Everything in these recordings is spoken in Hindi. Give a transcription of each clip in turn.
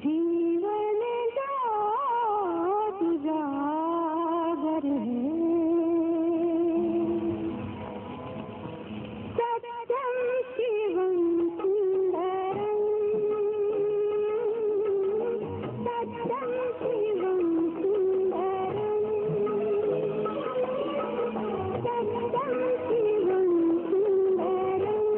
जीवन जात जागर है सत्यम शिवम सुंदरम सत्यम शिवम सुंदरम सत्यम शिवम सुंदरम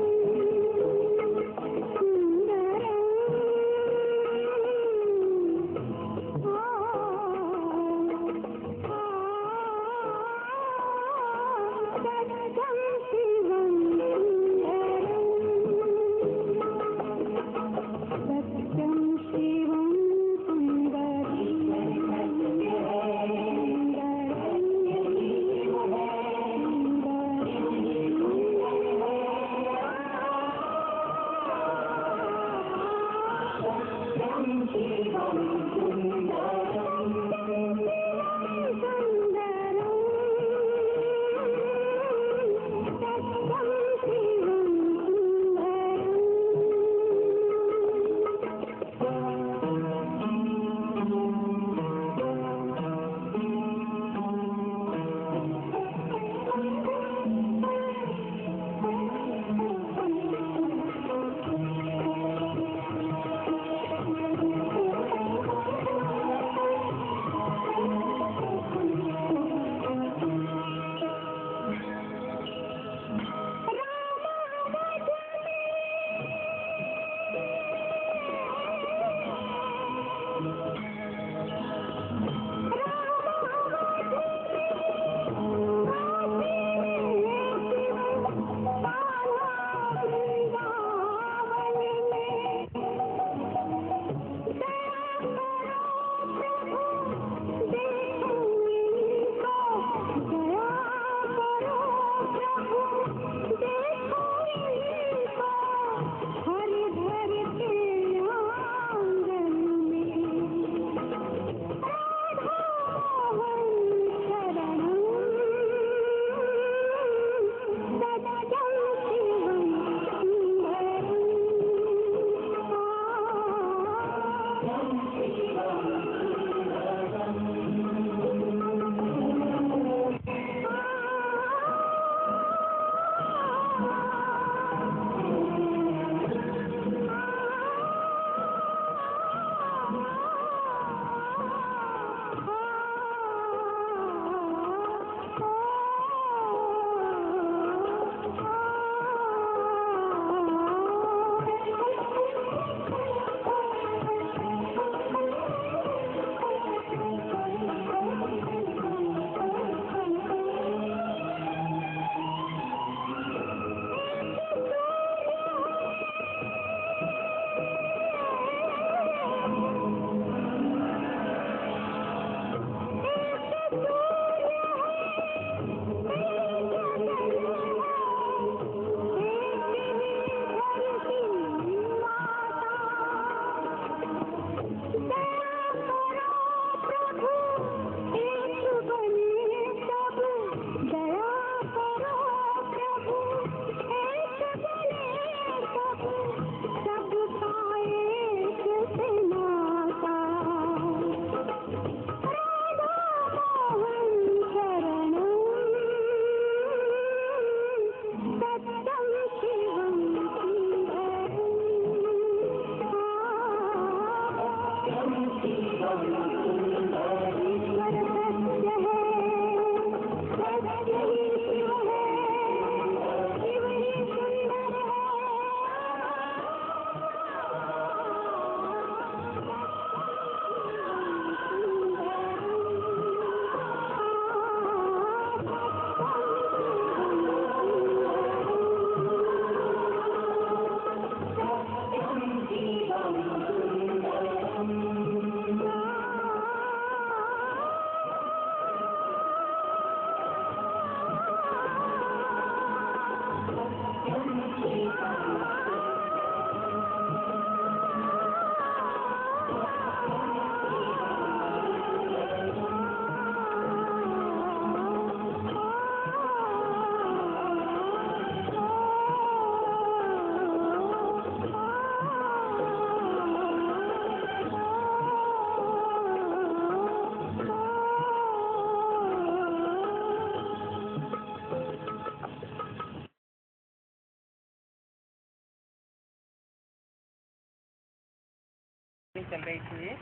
चल रही थी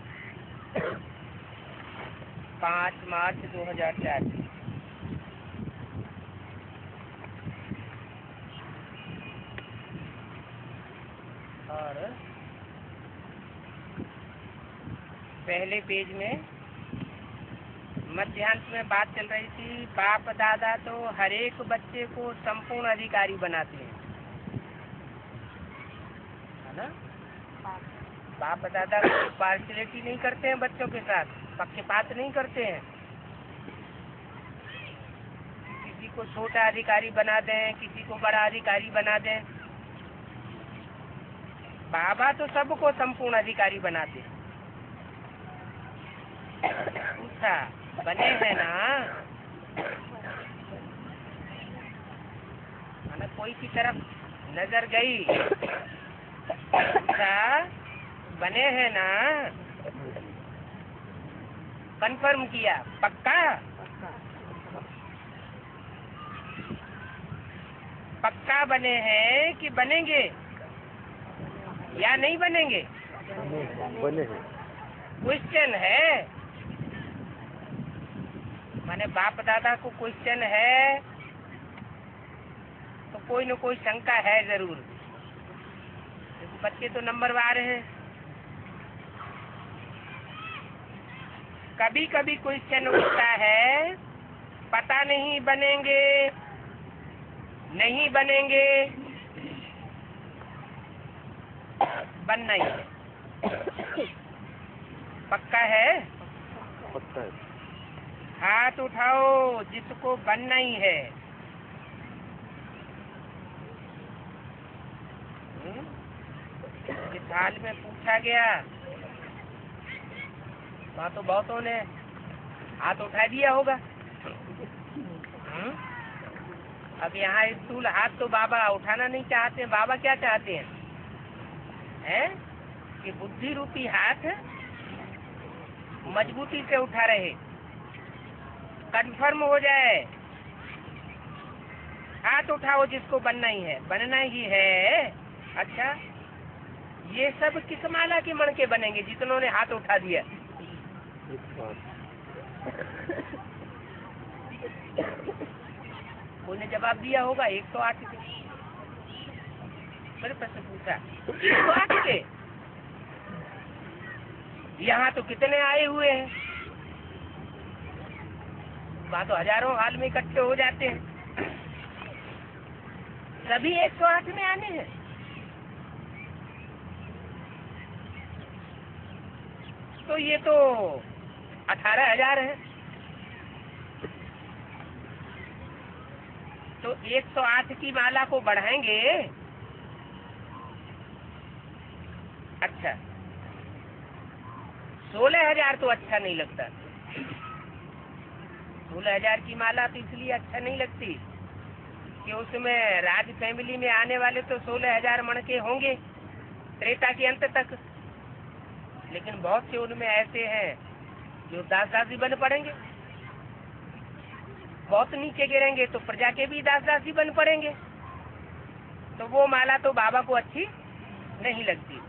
5 मार्च 2004 और पहले पेज में मध्यांश में बात चल रही थी, बाप दादा तो हर एक बच्चे को संपूर्ण अधिकारी बनाते हैं, है ना। बाप दादा कोई पार्शियलिटी नहीं करते हैं बच्चों के साथ, पक्षपात नहीं करते हैं, किसी को छोटा अधिकारी बना दें, किसी को बड़ा अधिकारी बना दें। बाबा तो सबको संपूर्ण अधिकारी बनाते हैं। पूछा, बने हैं ना, माना कोई की तरफ नजर गई, पूछा बने हैं ना, कंफर्म किया, पक्का पक्का बने हैं कि बनेंगे या नहीं बनेंगे? बने हैं। क्वेश्चन है, माने बाप दादा को क्वेश्चन है तो कोई न कोई शंका है जरूर। बच्चे तो नंबरवार हैं, कभी कभी क्वेश्चन उठता है, पता नहीं बनेंगे नहीं बनेंगे, बनना ही है। पक्का है? पक्का है। हाथ उठाओ जिसको बनना ही है। इस हाल में पूछा गया, वहाँ तो बहुतों ने हाथ उठा दिया होगा। अब यहाँ स्थूल हाथ तो बाबा उठाना नहीं चाहते हैं। बाबा क्या चाहते हैं? कि बुद्धि रूपी हाथ मजबूती से उठा रहे, कंफर्म हो जाए। हाथ उठाओ जिसको बनना ही है, बनना ही है। अच्छा, ये सब किस माला के मण के बनेंगे जितनों ने हाथ उठा दिया? कोई ने जवाब दिया होगा 108 के। मेरे प्रश्न पूछा 108 के, यहाँ तो कितने आए हुए हैं? वहाँ तो हजारों हाल में इकट्ठे हो जाते हैं। सभी 108 में आने हैं? तो ये तो 18,000 है। तो 108 की माला को बढ़ाएंगे। अच्छा, 16,000 तो अच्छा नहीं लगता। 16,000 की माला तो इसलिए अच्छा नहीं लगती कि उसमें राज फैमिली में आने वाले तो 16,000 मण के होंगे त्रेता के अंत तक, लेकिन बहुत से उनमें ऐसे हैं जो दास दासी बन पड़ेंगे। बहुत नीचे गिरेंगे तो प्रजा के भी दास दासी बन पड़ेंगे। तो वो माला तो बाबा को अच्छी नहीं लगती।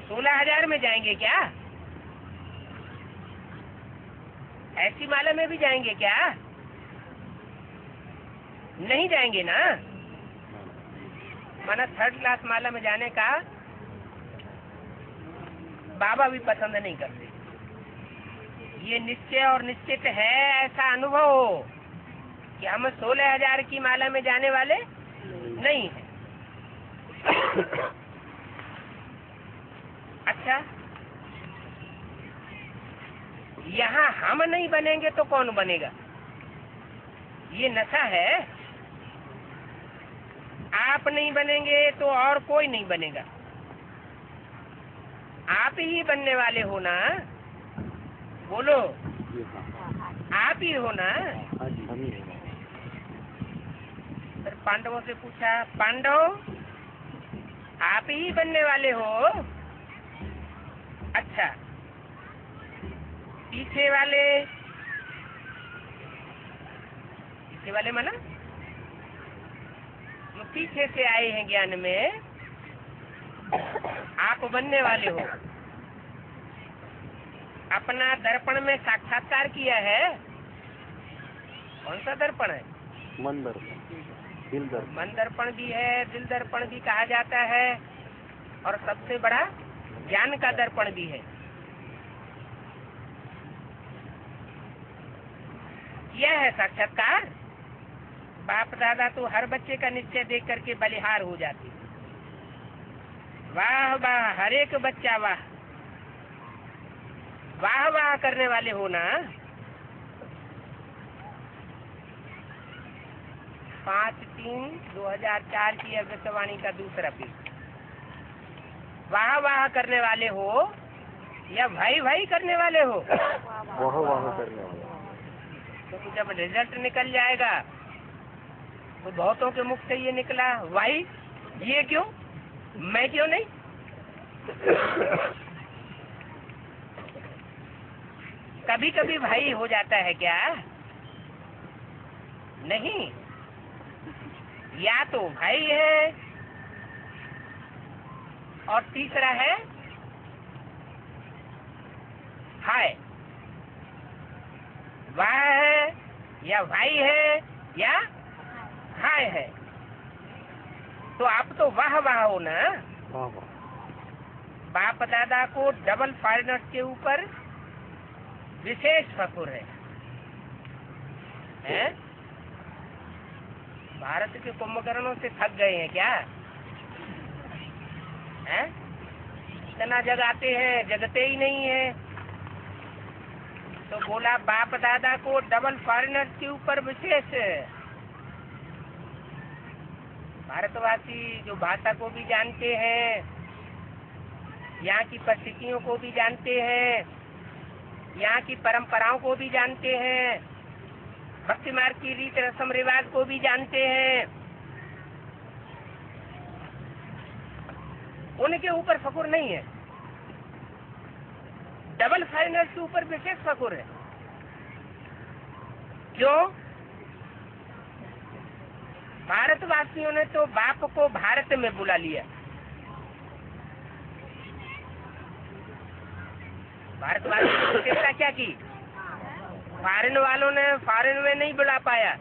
16,000 में जाएंगे क्या? ऐसी माला में भी जाएंगे क्या? नहीं जाएंगे ना। माना 3rd क्लास माला में जाने का बाबा भी पसंद नहीं करते। ये निश्चय और निश्चित है, ऐसा अनुभव हो कि हम 16,000 की माला में जाने वाले नहीं हैं। अच्छा, यहाँ हम नहीं बनेंगे तो कौन बनेगा? ये नशा है। आप नहीं बनेंगे तो और कोई नहीं बनेगा। आप ही बनने वाले हो ना? बोलो, आप ही हो ना? फिर पांडवों से पूछा, पांडव आप ही बनने वाले हो? अच्छा, पीछे वाले माना जो पीछे से आए हैं ज्ञान में, आप बनने वाले हो। अपना दर्पण में साक्षात्कार किया है। कौन सा दर्पण है? मन दर्पण, दिल दर्पण। मन दर्पण भी है, दिल दर्पण भी कहा जाता है, और सबसे बड़ा ज्ञान का दर्पण भी है। यह है साक्षात्कार। बाप दादा तो हर बच्चे का निश्चय देख करके बलिहार हो जाते। वाह वाह, हर एक बच्चा वाह वाह वाह करने वाले हो ना। 5/3/2004 की अमृतवाणी का दूसरा पेज। वाह वाह करने वाले हो या भाई भाई करने वाले हो? वाह वाह करने वाला। तो जब रिजल्ट निकल जाएगा तो बहुतों के मुख से ये निकला, भाई ये क्यों, मैं क्यों नहीं? कभी कभी भाई हो जाता है क्या? नहीं, या तो भाई है और तीसरा है हाय। वाह है या भाई है या हाय है। तो आप तो वाह वाह हो ना। वाह वाह। बाप दादा को डबल फॉरेनर्स के ऊपर विशेष फखुर है, हैं? भारत के कुंभकर्णों से थक गए हैं क्या? हैं? इतना जगाते हैं, जगते ही नहीं है। तो बोला बाप दादा को डबल फॉरेनर्स के ऊपर विशेष। भारतवासी जो भाषा को भी जानते हैं, यहाँ की परिस्थितियों को भी जानते हैं, यहाँ की परंपराओं को भी जानते हैं, भक्ति मार्ग की रीत रस्म रिवाज को भी जानते हैं, उनके ऊपर फखुर नहीं है। डबल फॉरेनर्स के ऊपर विशेष फखुर है। क्यों? भारतवासियों ने तो बाप को भारत में बुला लिया। भारतवासियों ने विशेषता क्या की? फॉरेन वालों ने फॉरेन में नहीं बुला पाया,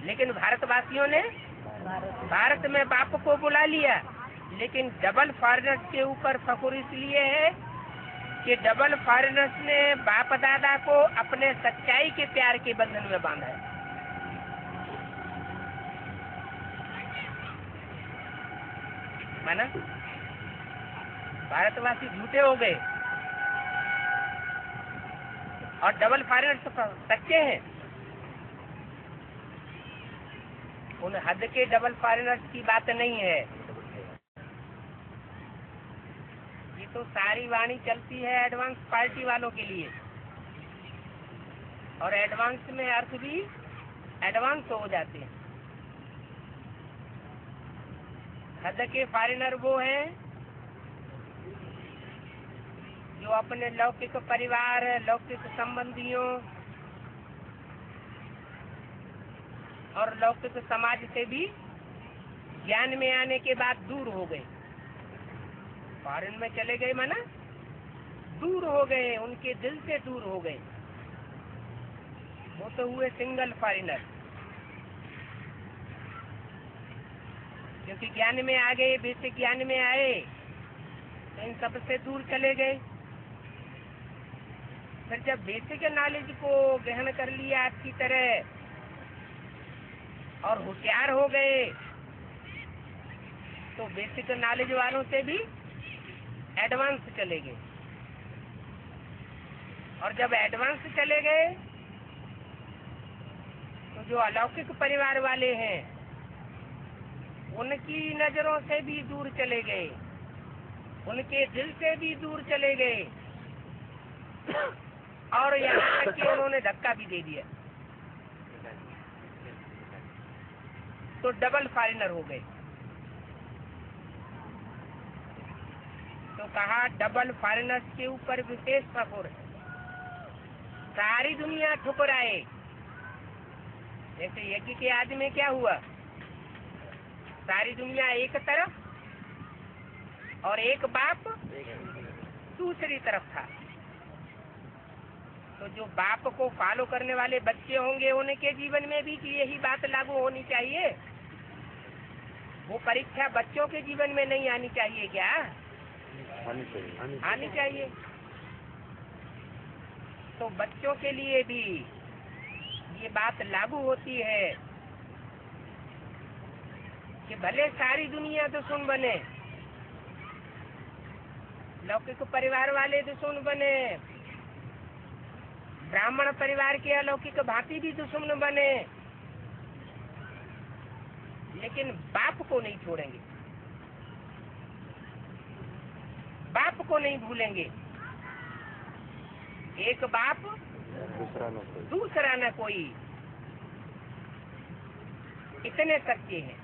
लेकिन भारतवासियों ने भारत में बाप को बुला लिया। लेकिन डबल फॉरेनर्स के ऊपर फखुर इसलिए है कि डबल फॉरेनर्स ने बाप दादा को अपने सच्चाई के प्यार के बंधन में बांधा है। माना भारतवासी झूठे हो गए और डबल फॉरेनर्स सच्चे हैं। उन हद के डबल फॉरेनर्स की बात नहीं है। ये तो सारी वाणी चलती है एडवांस पार्टी वालों के लिए, और एडवांस में अर्थ भी एडवांस हो जाते हैं। हद के फॉरेनर वो हैं जो अपने लौकिक परिवार, लौकिक संबंधियों और लौकिक समाज से भी ज्ञान में आने के बाद दूर हो गए। फॉरेन में चले गए माना दूर हो गए, उनके दिल से दूर हो गए। वो तो हुए सिंगल फॉरेनर, क्योंकि ज्ञान में आ गए, बेसिक ज्ञान में आए तो इन सब से दूर चले गए। फिर जब बेसिक नॉलेज को ग्रहण कर लिया अच्छी तरह और होशियार हो गए, तो बेसिक नॉलेज वालों से भी एडवांस चले गए। और जब एडवांस चले गए तो जो अलौकिक परिवार वाले हैं उनकी नजरों से भी दूर चले गए, उनके दिल से भी दूर चले गए, और यहाँ तक कि उन्होंने धक्का भी दे दिया, तो डबल फॉरेनर हो गए। तो कहा डबल फॉरेनर्स के ऊपर विशेष फखुर है। सारी दुनिया ठुकराए। जैसे यज्ञ के आदि में क्या हुआ? सारी दुनिया एक तरफ और एक बाप दूसरी तरफ था। तो जो बाप को फॉलो करने वाले बच्चे होंगे उनके जीवन में भी यही बात लागू होनी चाहिए। वो परीक्षा बच्चों के जीवन में नहीं आनी चाहिए क्या? आनी चाहिए। तो बच्चों के लिए भी ये बात लागू होती है कि भले सारी दुनिया दुश्मन बने, लौकिक परिवार वाले दुश्मन बने, ब्राह्मण परिवार के अलौकिक भांति भी दुश्मन बने, लेकिन बाप को नहीं छोड़ेंगे, बाप को नहीं भूलेंगे। एक बाप दूसरा न कोई, इतने सच्चे हैं।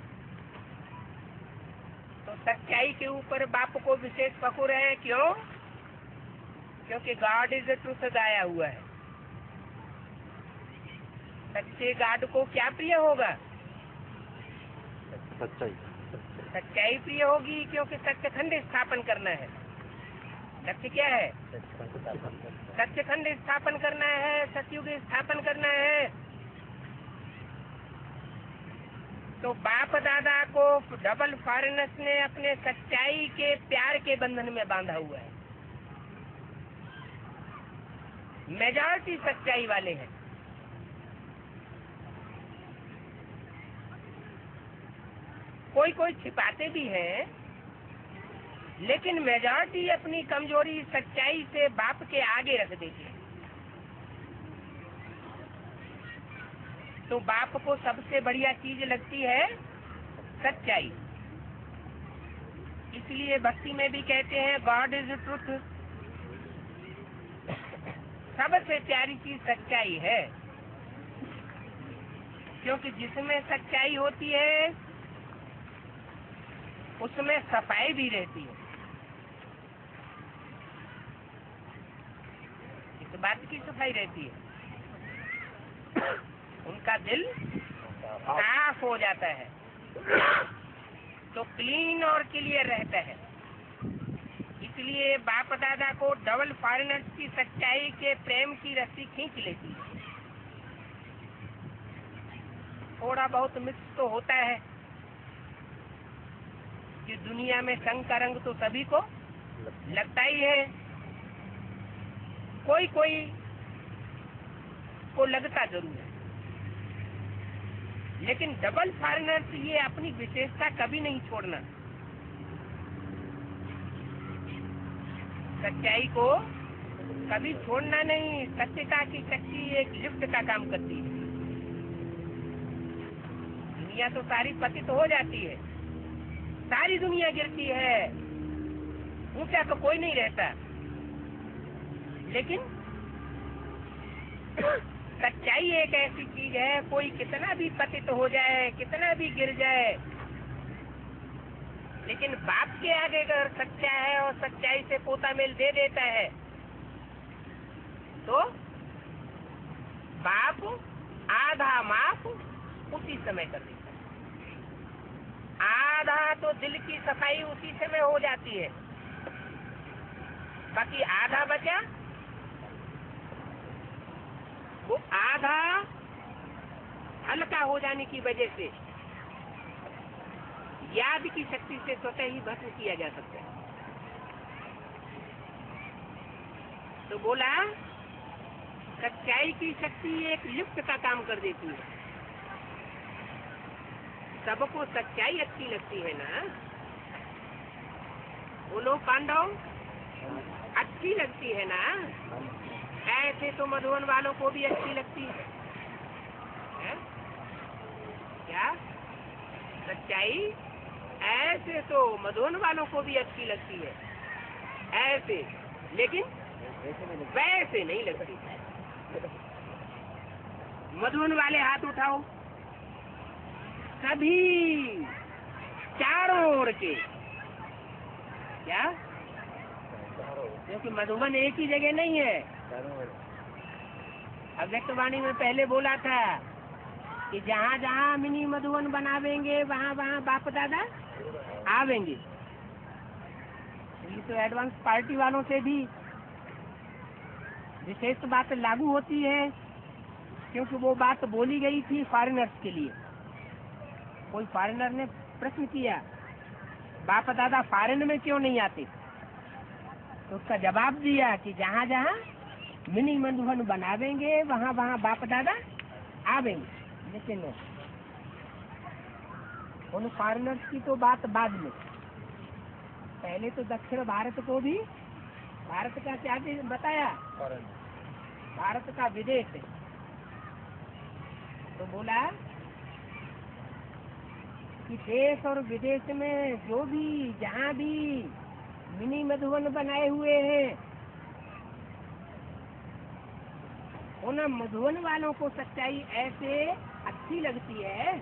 तो सच्चाई के ऊपर बाप को विशेष फखुर है। क्यों? क्योंकि गॉड इज ट्रुथ गाया हुआ है। सच्चे गॉड को क्या प्रिय होगा? सच्चाई। सच्चाई प्रिय होगी, क्योंकि सत्यखंड स्थापन करना है। लक्ष्य क्या है? सत्यखंड स्थापन करना है, सतयुग स्थापन करना है। तो बाप दादा को डबल फॉरेनर्स ने अपने सच्चाई के प्यार के बंधन में बांधा हुआ है। मेजॉरिटी सच्चाई वाले हैं। कोई कोई छिपाते भी हैं, लेकिन मेजॉरिटी अपनी कमजोरी सच्चाई से बाप के आगे रख देती है। तो बाप को सबसे बढ़िया चीज लगती है सच्चाई। इसलिए भक्ति में भी कहते हैं गॉड इज ट्रुथ। सबसे प्यारी चीज सच्चाई है, क्योंकि जिसमें सच्चाई होती है उसमें सफाई भी रहती है। इस बात की सफाई रहती है, उनका दिल साफ हो जाता है, तो क्लीन और क्लियर रहता है। इसलिए बाप दादा को डबल फॉरेनर्स की सच्चाई के प्रेम की रस्सी खींच लेती है। थोड़ा बहुत मिक्स तो होता है कि दुनिया में संग का रंग तो सभी को लगता ही है, कोई कोई को लगता जरूर है, लेकिन डबल फॉरेनर्स ये अपनी विशेषता कभी नहीं छोड़ना। सच्चाई को कभी छोड़ना नहीं। सत्यता की शक्ति एक लिफ्ट का काम करती है। दुनिया तो सारी पतित हो जाती है, सारी दुनिया गिरती है, ऊंचा तो कोई नहीं रहता, लेकिन सच्चाई एक ऐसी चीज है, कोई कितना भी पतित हो जाए, कितना भी गिर जाए, लेकिन बाप के आगे अगर सच्चा है और सच्चाई से पोता मेल दे देता है, तो बाप आधा माफ उसी समय कर देता है। आधा तो दिल की सफाई उसी समय हो जाती है, बाकी आधा बचा, वो आधा हल्का हो जाने की वजह से याद की शक्ति से स्वतः ही भस्म किया जा सकता है। तो बोला सच्चाई की शक्ति एक लिफ्ट का काम कर देती है। सबको सच्चाई अच्छी लगती है ना, बोलो पांडव, अच्छी लगती है ना? ऐसे तो मधुबन वालों को भी अच्छी लगती है क्या? सच्चाई ऐसे तो मधुबन वालों को भी अच्छी लगती है, ऐसे, लेकिन वैसे नहीं लगती। मधुबन वाले हाथ उठाओ, सभी चारों ओर के। क्या? क्योंकि मधुबन एक ही जगह नहीं है। अव्यक्त वाणी में पहले बोला था कि जहाँ जहाँ मिनी मधुवन बनावेंगे वहाँ वहाँ बाप दादा आवेंगे। ये तो एडवांस पार्टी वालों से भी विशेष बात लागू होती है, क्योंकि वो बात बोली गई थी फॉरेनर्स के लिए। कोई फॉरेनर ने प्रश्न किया, बाप दादा फॉरेन में क्यों नहीं आते? तो उसका जवाब दिया कि जहाँ जहाँ मिनी मधुवन बनावेंगे वहाँ वहाँ बाप दादा आवेंगे। लेकिन उन फॉरेनर्स की तो बात बाद में, पहले तो दक्षिण भारत को भी, भारत का क्या बताया, भारत का विदेश है। तो बोला कि देश और विदेश में जो भी जहाँ भी मिनी मधुवन बनाए हुए हैं, उन मधुवन वालों को सच्चाई ऐसे अच्छी लगती है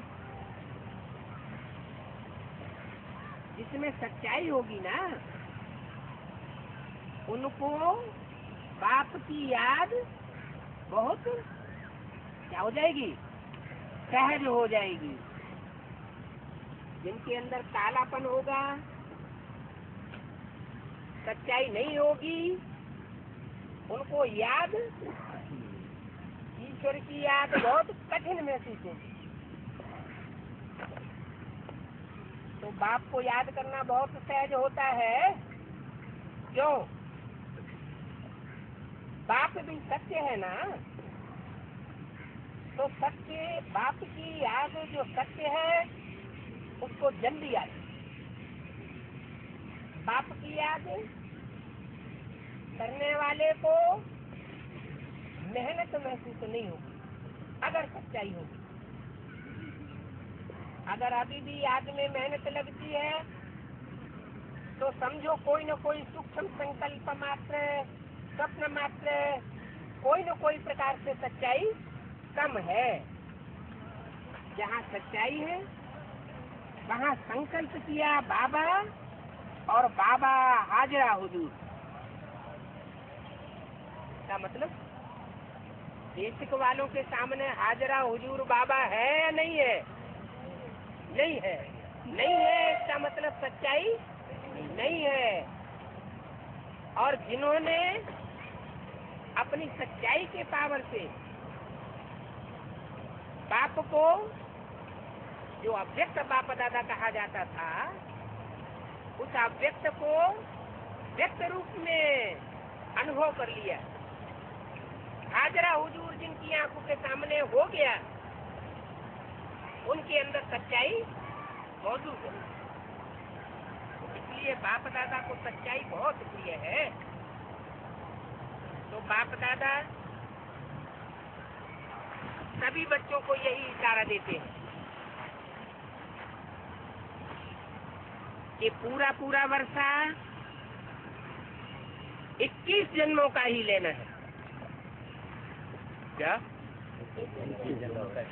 जिसमें सच्चाई होगी ना, उनको बाप की याद बहुत क्या हो जाएगी, सहज हो जाएगी। जिनके अंदर कालापन होगा, सच्चाई नहीं होगी, उनको याद, ईश्वर की याद बहुत कठिन महसूस होगी। तो बाप को याद करना बहुत सहज होता है। क्यों? बाप भी सत्य है ना, तो सत्य बाप की याद जो सत्य है उसको जल्दी आती। बाप की याद करने वाले को मेहनत महसूस नहीं होगी अगर सच्चाई होगी। अगर अभी भी याद में मेहनत लगती है तो समझो कोई न कोई सूक्ष्म संकल्प मात्र, स्वप्न मात्र, कोई न कोई प्रकार से सच्चाई कम है। जहाँ सच्चाई है वहाँ संकल्प किया बाबा और बाबा हाजरा हुजूर। का मतलब देशिक वालों के सामने हाजरा हुजूर बाबा है या नहीं है? नहीं है। नहीं है इसका मतलब सच्चाई नहीं है। और जिन्होंने अपनी सच्चाई के पावर से बाप को, जो अव्यक्त बाप दादा कहा जाता था, उस अव्यक्त को व्यक्त रूप में अनुभव कर लिया, हाजरा हुजूर जिनकी आंखों के सामने हो गया, उनके अंदर सच्चाई मौजूद है। इसलिए बाप दादा को सच्चाई बहुत प्रिय है। तो बाप दादा सभी बच्चों को यही इशारा देते हैं कि पूरा पूरा वर्षा 21 जन्मों का ही लेना है। क्या?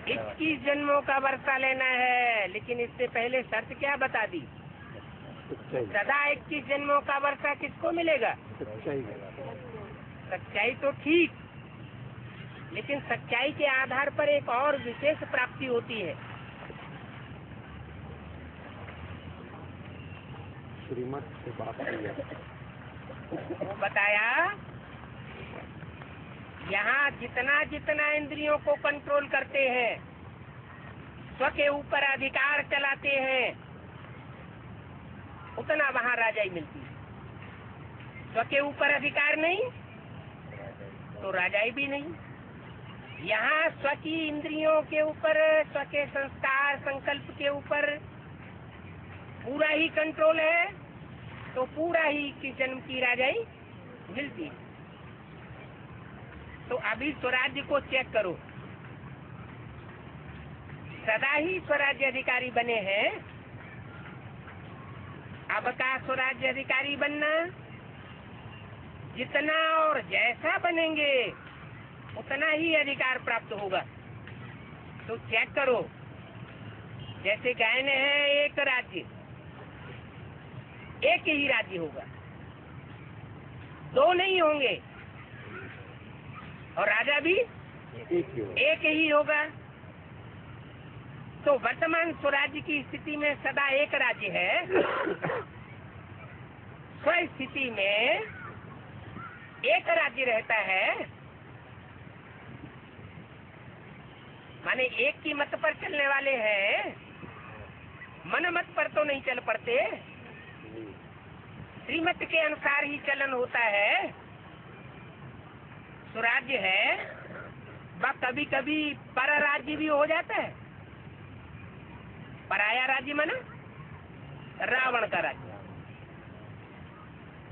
21 जन्मों का वर्षा लेना है। लेकिन इससे पहले शर्त क्या बता दी? सदा 21 जन्मों का वर्षा किसको मिलेगा? सच्चाई तो ठीक, लेकिन सच्चाई के आधार पर एक और विशेष प्राप्ति होती है। श्रीमत से बात की है। वो बताया, यहाँ जितना जितना इंद्रियों को कंट्रोल करते हैं, स्व के ऊपर अधिकार चलाते हैं, उतना वहाँ राजाई मिलती है। स्व के ऊपर अधिकार नहीं तो राजाई भी नहीं। यहाँ स्व की इंद्रियों के ऊपर, स्व के संस्कार संकल्प के ऊपर पूरा ही कंट्रोल है, तो पूरा ही की जन्म की राजाई मिलती है। तो अभी स्वराज्य को चेक करो, सदा ही स्वराज्य अधिकारी बने हैं। अब का स्वराज्य अधिकारी बनना, जितना और जैसा बनेंगे उतना ही अधिकार प्राप्त होगा। तो चेक करो, जैसे गायन है एक राज्य, एक ही राज्य होगा, दो नहीं होंगे, और राजा भी एक ही होगा। तो वर्तमान स्वराज्य की स्थिति में सदा एक राज्य है, स्व स्थिति में एक राज्य रहता है, माने एक की मत पर चलने वाले हैं, मन मत पर तो नहीं चल पड़ते, श्रीमत के अनुसार ही चलन होता है। स्वराज्य है वह कभी कभी पर राज्य भी हो जाता है। पराया राज्य माना रावण का राज्य,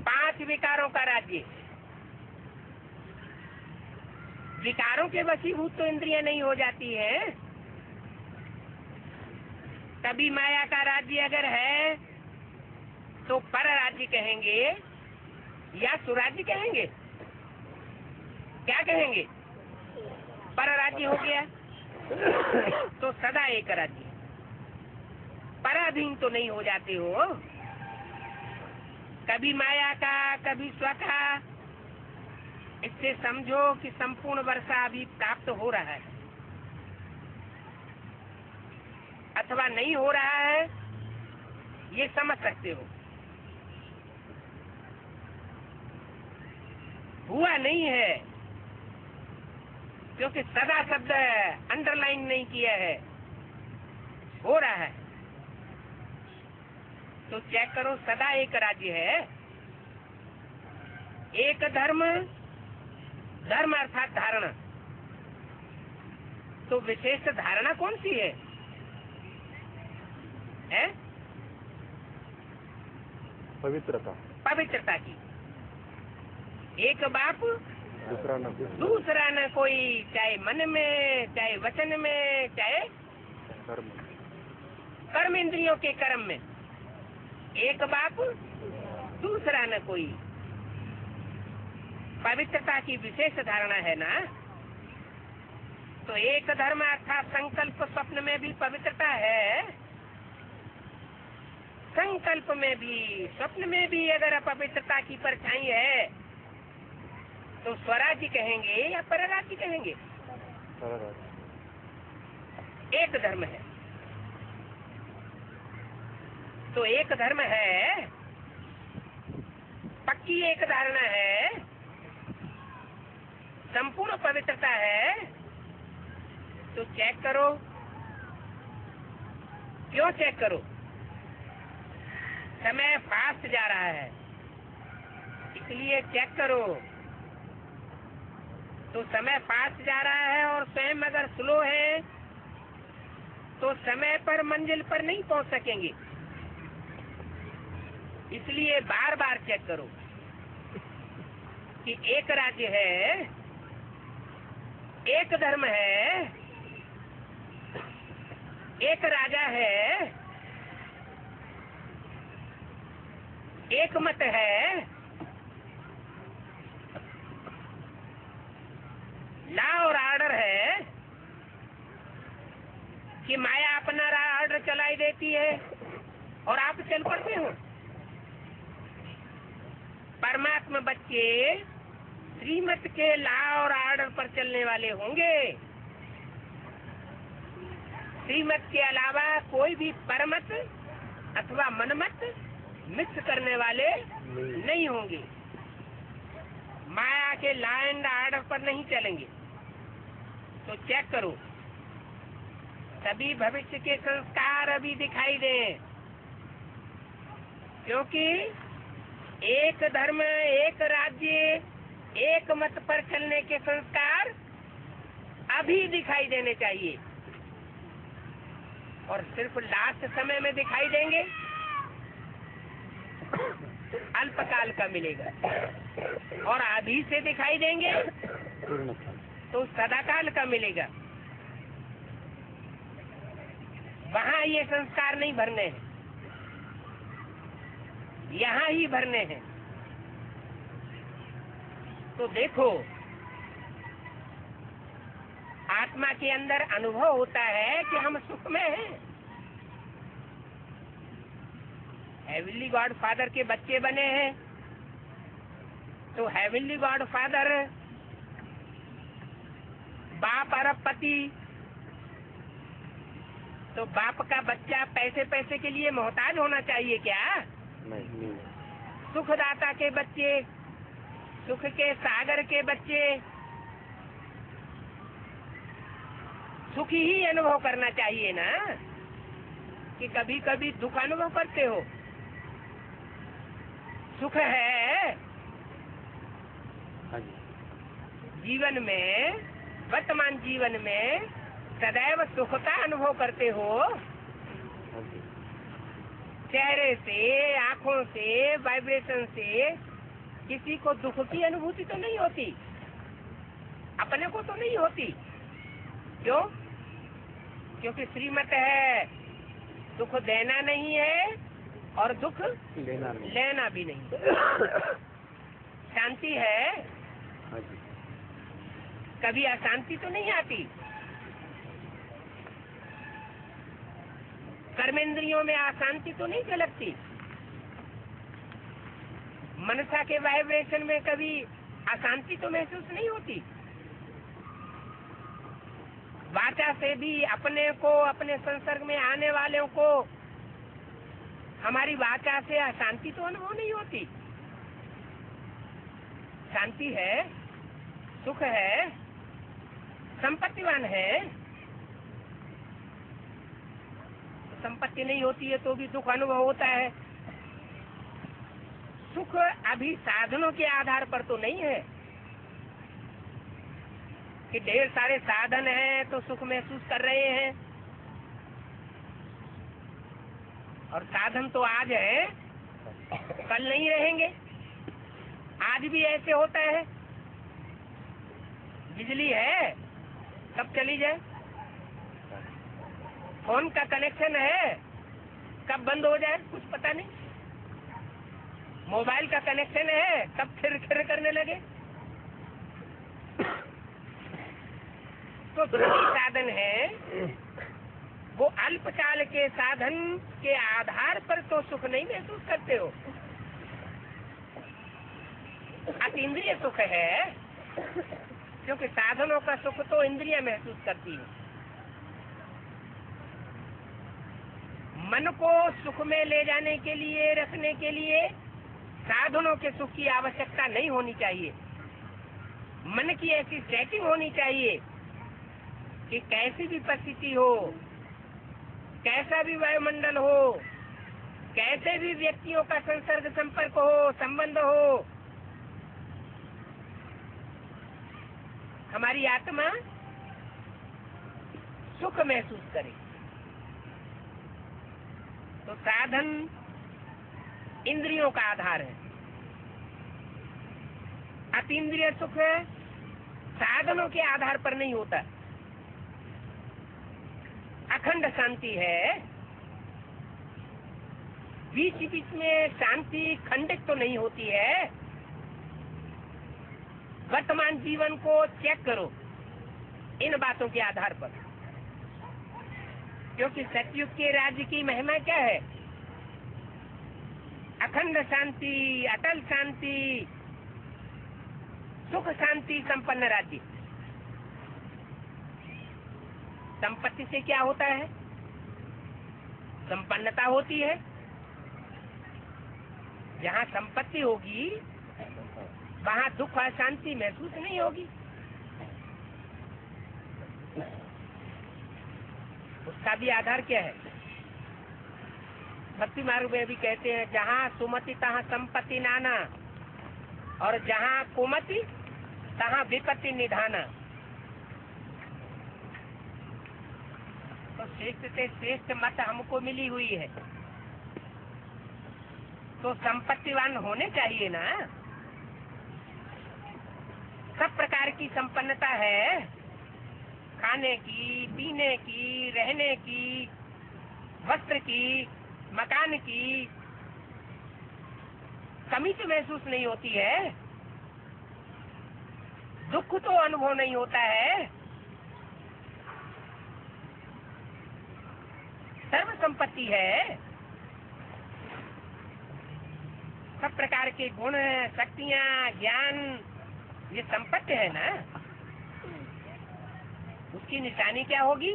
5 विकारों का राज्य। विकारों के वशीभूत तो इंद्रियां नहीं हो जाती है। कभी माया का राज्य अगर है तो पर राज्य कहेंगे या सुराज्य कहेंगे? क्या कहेंगे? पर राज्य हो गया तो सदा एक राज्य, पराधीन तो नहीं हो जाते हो। कभी माया का कभी स्व का। इससे समझो कि संपूर्ण वर्षा अभी प्राप्त हो रहा है अथवा नहीं हो रहा है, ये समझ सकते हो। हुआ नहीं है क्योंकि सदा शब्द अंडरलाइन नहीं किया है, हो रहा है। तो चेक करो, सदा एक राज्य है, एक धर्म, धर्म अर्थात धारणा। तो विशेष धारणा कौन सी है? पवित्रता, पवित्रता की। एक बाप दूसरा न कोई, चाहे मन में, चाहे वचन में, चाहे कर्म इंद्रियों के कर्म में। एक बाप दूसरा न कोई। पवित्रता की विशेष धारणा है ना। तो एक धर्म अर्थात संकल्प स्वप्न में भी पवित्रता है, संकल्प में भी स्वप्न में भी अगर अपवित्रता की परछाई है तो स्वराज्य कहेंगे या परराज्य कहेंगे? एक धर्म है तो एक धर्म है, पक्की एक धारणा है, संपूर्ण पवित्रता है। तो चेक करो, क्यों चेक करो? समय फास्ट जा रहा है इसलिए चेक करो। तो समय फास्ट जा रहा है और स्वयं अगर स्लो है तो समय पर मंजिल पर नहीं पहुंच सकेंगे। इसलिए बार बार चेक करो कि एक राज्य है, एक धर्म है, एक राजा है, एक मत है, लॉ और ऑर्डर है कि माया अपना ऑर्डर चलाई देती है और आप चल पड़ते हो। परमात्मा बच्चे श्रीमत के लॉ और ऑर्डर पर चलने वाले होंगे। श्रीमत के अलावा कोई भी परमत अथवा मनमत मिक्स करने वाले नहीं होंगे। माया के लॉ एंड ऑर्डर पर नहीं चलेंगे। तो चेक करो, सभी भविष्य के संस्कार अभी दिखाई दें, क्योंकि एक धर्म, एक राज्य, एक मत पर चलने के संस्कार अभी दिखाई देने चाहिए और सिर्फ लास्ट समय में दिखाई देंगे, अल्पकाल का मिलेगा। और अभी से दिखाई देंगे तो सदाकाल का मिलेगा। वहाँ ये संस्कार नहीं भरने हैं, यहाँ ही भरने हैं। तो देखो, आत्मा के अंदर अनुभव होता है कि हम सुख में हैं। हेवनली गॉड फादर के बच्चे बने हैं तो हेवनली गॉड फादर, बाप अरबपति, तो बाप का बच्चा पैसे पैसे के लिए मोहताज होना चाहिए क्या? नहीं। सुखदाता के बच्चे, सुख के सागर के बच्चे सुखी ही अनुभव करना चाहिए ना, कि कभी कभी दुख अनुभव करते हो। सुख है हाँ जी। जीवन में, वर्तमान जीवन में सदैव सुख का अनुभव करते हो। हाँ जी। चेहरे से, आंखों से, वाइब्रेशन से किसी को दुख की अनुभूति तो नहीं होती, अपने को तो नहीं होती। क्यों? क्योंकि श्रीमत है दुख देना नहीं है और दुख लेना भी नहीं। शांति है, हाँ जी। कभी अशांति तो नहीं आती। कर्मेंद्रियों में अशांति तो नहीं झलकती। मनसा के वाइब्रेशन में कभी अशांति तो महसूस नहीं होती। वाचा से भी अपने को, अपने संसर्ग में आने वालों को हमारी वाचा से अशांति तो अनुभव नहीं होती। शांति है, सुख है, संपत्तिवान है। संपत्ति नहीं होती है तो भी दुख अनुभव होता है। सुख अभी साधनों के आधार पर तो नहीं है कि ढेर सारे साधन हैं तो सुख महसूस कर रहे हैं। और साधन तो आज है, कल नहीं रहेंगे। आज भी ऐसे होता है, बिजली है कब चली जाए, फोन का कनेक्शन है कब बंद हो जाए कुछ पता नहीं, मोबाइल का कनेक्शन है कब खिर खिर करने लगे। तो जो साधन है वो अल्पकाल के साधन के आधार पर तो सुख नहीं महसूस करते हो। अतीन्द्रिय सुख है, क्योंकि साधनों का सुख तो इंद्रिय महसूस करती है। मन को सुख में ले जाने के लिए, रखने के लिए साधनों के सुख की आवश्यकता नहीं होनी चाहिए। मन की ऐसी सेटिंग होनी चाहिए कि कैसी भी परिस्थिति हो, कैसा भी वायुमंडल हो, कैसे भी व्यक्तियों का संसर्ग, संपर्क हो, संबंध हो, हमारी आत्मा सुख महसूस करे। तो साधन इंद्रियों का आधार है। अतीन्द्रिय सुख साधनों के आधार पर नहीं होता। अखंड शांति है, बीच बीच में शांति खंडित तो नहीं होती है। वर्तमान जीवन को चेक करो इन बातों के आधार पर, क्योंकि सतयुग के राज्य की महिमा क्या है? अखंड शांति, अटल शांति, सुख शांति संपन्न राज्य। संपत्ति से क्या होता है? संपन्नता होती है। जहाँ संपत्ति होगी वहाँ दुख और शांति महसूस नहीं होगी। उसका भी आधार क्या है? भक्ति मार्ग में भी कहते हैं, जहाँ सुमति तहाँ संपत्ति नाना, और जहाँ कुमति तहाँ विपत्ति निधाना। तो श्रेष्ठ से श्रेष्ठ मत हमको मिली हुई है, तो संपत्तिवान होने चाहिए ना। सब प्रकार की संपन्नता है, खाने की, पीने की, रहने की, वस्त्र की, मकान की। कमी तो महसूस नहीं होती है, दुख तो अनुभव नहीं होता है। सर्व संपत्ति है, सब प्रकार के गुण, शक्तियाँ, ज्ञान, ये संपत्ति है ना। उसकी निशानी क्या होगी?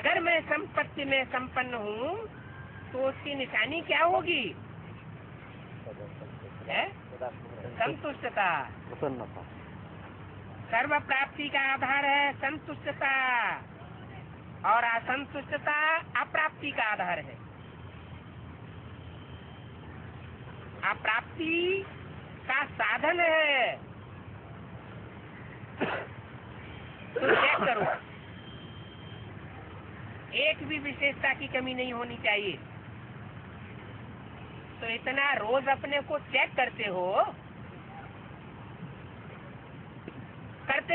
अगर मैं संपत्ति में संपन्न हूँ तो उसकी निशानी क्या होगी? है? संतुष्टता। प्रसन्नता। सर्व प्राप्ति का आधार है संतुष्टता, और असंतुष्टता अप्राप्ति का आधार है। अप्राप्ति का साधन है। तो चेक करो, एक भी विशेषता की कमी नहीं होनी चाहिए। तो इतना रोज अपने को चेक करते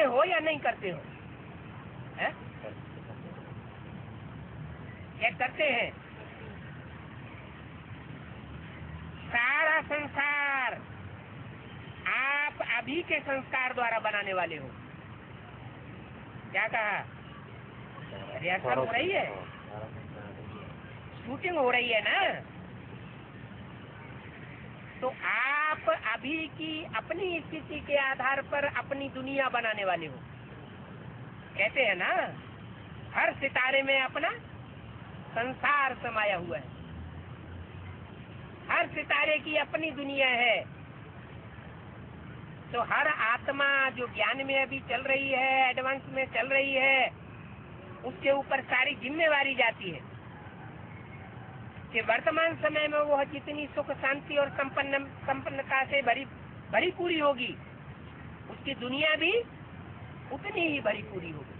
हो या नहीं करते हो? है? चेक करते हैं। सारा संसार आप अभी के संस्कार द्वारा बनाने वाले हो। क्या कहा? रिहर्सल हो रही है, शूटिंग हो रही है ना? तो आप अभी की अपनी स्थिति के आधार पर अपनी दुनिया बनाने वाले हो। कहते हैं ना, हर सितारे में अपना संसार समाया हुआ है। हर सितारे की अपनी दुनिया है। तो हर आत्मा जो ज्ञान में अभी चल रही है, एडवांस में चल रही है, उसके ऊपर सारी जिम्मेवारी जाती है कि वर्तमान समय में वह जितनी सुख शांति और संपन्नता से भरी पूरी होगी, उसकी दुनिया भी उतनी ही भरी पूरी होगी।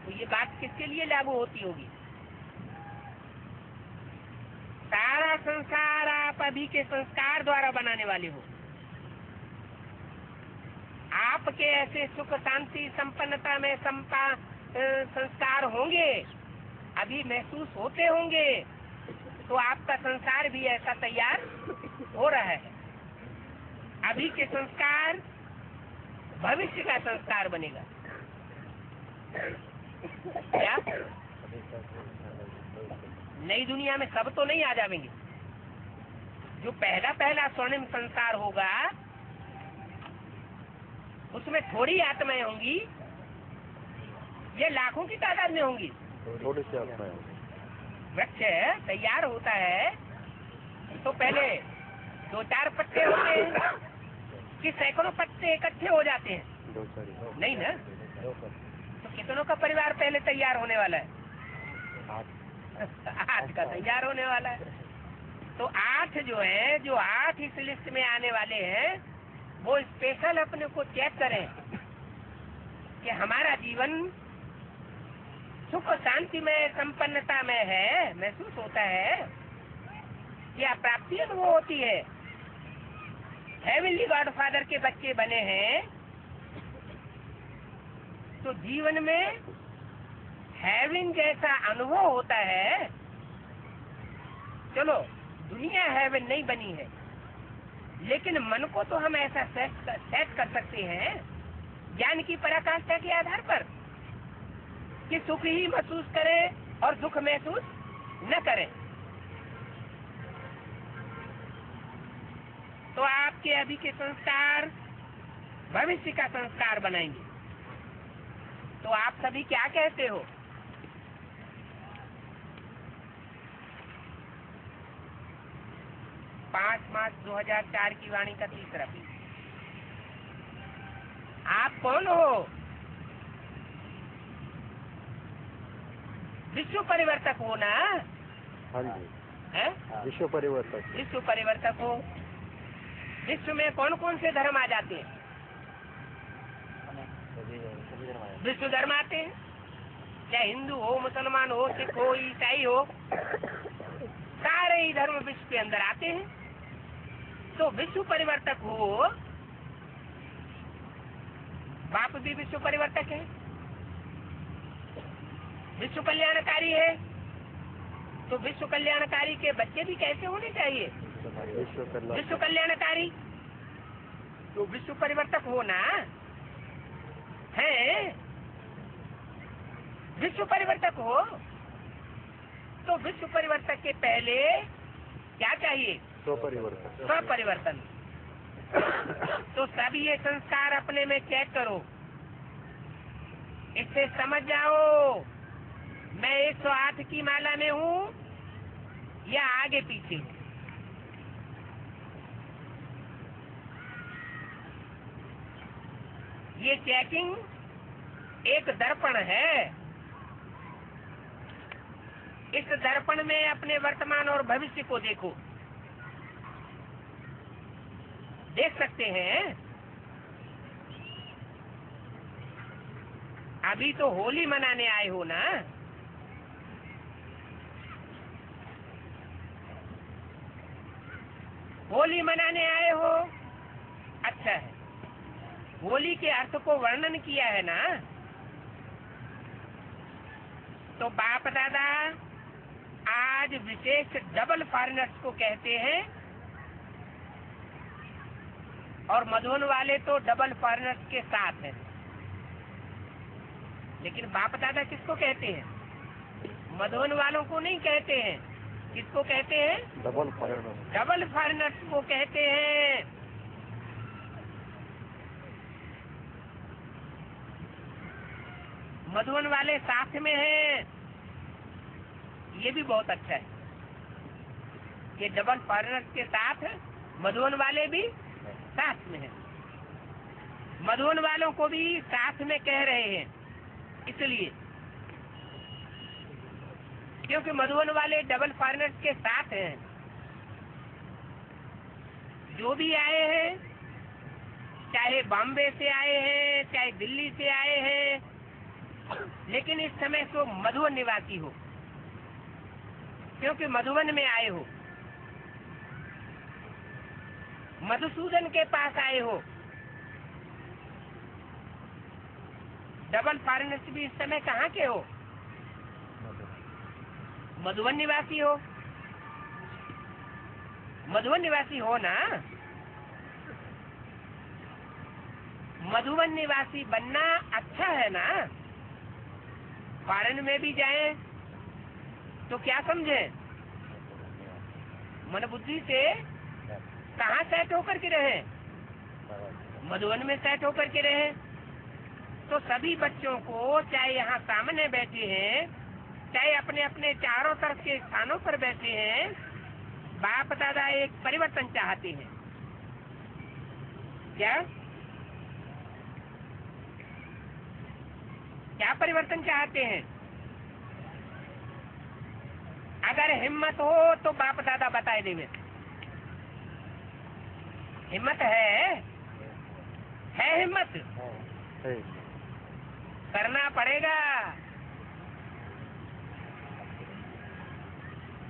तो ये बात किसके लिए लागू होती होगी? सारा संसार आप अभी के संस्कार द्वारा बनाने वाले हो। आपके ऐसे सुख शांति संपन्नता में संस्कार होंगे, अभी महसूस होते होंगे, तो आपका संसार भी ऐसा तैयार हो रहा है। अभी के संस्कार भविष्य का संस्कार बनेगा। क्या नई दुनिया में सब तो नहीं आ जाएंगे। जो पहला स्वर्णिम संसार होगा उसमें थोड़ी आत्माएं होंगी, ये लाखों की तादाद में होंगी। थोड़ी सी आत्माएं। वृक्ष तैयार होता है तो पहले 2-4 पत्ते होते हैं कि सैकड़ों पत्ते इकट्ठे हो जाते हैं? नहीं ना? तो कितनों का परिवार पहले तैयार होने वाला है? 8 का तैयार होने वाला है। तो 8 जो 8 इस लिस्ट में आने वाले हैं, वो स्पेशल अपने को चेक करें कि हमारा जीवन सुख शांति में संपन्नता में है, महसूस होता है, या प्राप्ति अनुभव होती है। हेवनली गॉडफादर के बच्चे बने हैं तो जीवन में हेवन जैसा अनुभव होता है। चलो, दुनिया हेवन नहीं बनी है, लेकिन मन को तो हम ऐसा सेट कर सकते हैं ज्ञान की पराकाष्ठा के आधार पर कि सुख ही महसूस करें और दुख महसूस न करें। तो आपके अभी के संस्कार भविष्य का संस्कार बनाएंगे। तो आप सभी क्या कहते हो? मार्च 2004 की वाणी का तीसरा पीस। आप कौन हो? विश्व परिवर्तक हो ना? हाँ जी। है? विश्व परिवर्तक। विश्व परिवर्तक हो। विश्व में कौन कौन से धर्म आ जाते हैं? विश्व धर्म आते हैं, चाहे हिंदू हो, मुसलमान हो, सिख हो, ईसाई हो, सारे ही धर्म विश्व के अंदर आते हैं। तो विश्व परिवर्तक हो, बाप भी विश्व परिवर्तक है, विश्व कल्याणकारी है, तो विश्व कल्याणकारी के बच्चे भी कैसे होने चाहिए? विश्व कल्याणकारी। तो विश्व परिवर्तक होना है, विश्व परिवर्तक हो तो विश्व परिवर्तक के पहले क्या चाहिए? स्वपरिवर्तन। तो सभी ये संस्कार अपने में चेक करो इससे समझ जाओ मैं 108 की माला में हूँ या आगे पीछे हूँ। ये चेकिंग एक दर्पण है। इस दर्पण में अपने वर्तमान और भविष्य को देखो, देख सकते हैं। अभी तो होली मनाने आए हो ना, होली मनाने आए हो, अच्छा है। होली के अर्थ को वर्णन किया है ना, तो बाप दादा आज विशेष डबल फॉरेनर्स को कहते हैं, और मधुबन वाले तो डबल फॉरेनर्स के साथ हैं। लेकिन बाप दादा किसको कहते हैं? मधुबन वालों को नहीं कहते हैं। किसको कहते हैं? Double foreigner. डबल फॉरेनर्स को कहते हैं। मधुबन वाले साथ में हैं, ये भी बहुत अच्छा है कि डबल फॉरेनर्स के साथ मधुबन वाले भी साथ में हैं। मधुबन वालों को भी साथ में कह रहे हैं, इसलिए क्योंकि मधुबन वाले डबल फॉरेनर्स के साथ हैं। जो भी आए हैं, चाहे बॉम्बे से आए हैं, चाहे दिल्ली से आए हैं, लेकिन इस समय तो मधुबन निवासी हो, क्योंकि मधुबन में आए हो, मधुसूदन के पास आए हो। डबल फॉरेनर्स भी इस समय कहाँ के हो? मधुबन निवासी हो। मधुबन निवासी हो ना। मधुबन निवासी बनना अच्छा है ना। फॉरेन में भी जाएं तो क्या समझे? मन बुद्धि से कहाँ सेट होकर के रहे? मधुबन में सेट होकर के रहे। तो सभी बच्चों को, चाहे यहाँ सामने बैठे हैं, चाहे अपने अपने चारों तरफ के स्थानों पर बैठे हैं, बाप दादा एक परिवर्तन चाहते हैं। क्या क्या परिवर्तन चाहते हैं? अगर हिम्मत हो तो बाप दादा बताए देवे। हिम्मत है हिम्मत है। करना पड़ेगा।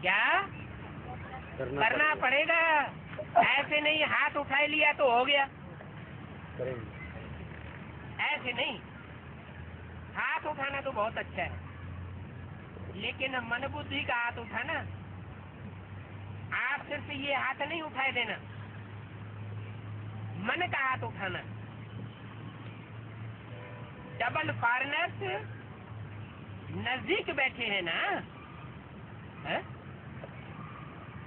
क्या करना पड़ेगा? ऐसे नहीं हाथ उठा लिया तो हो गया, ऐसे नहीं। हाथ उठाना तो बहुत अच्छा है, लेकिन मन बुद्धि का हाथ उठाना, आप सिर्फ ये हाथ नहीं उठाए देना, मन का हाथ उठाना। डबल फॉरेनर्स नजदीक बैठे हैं ना, है?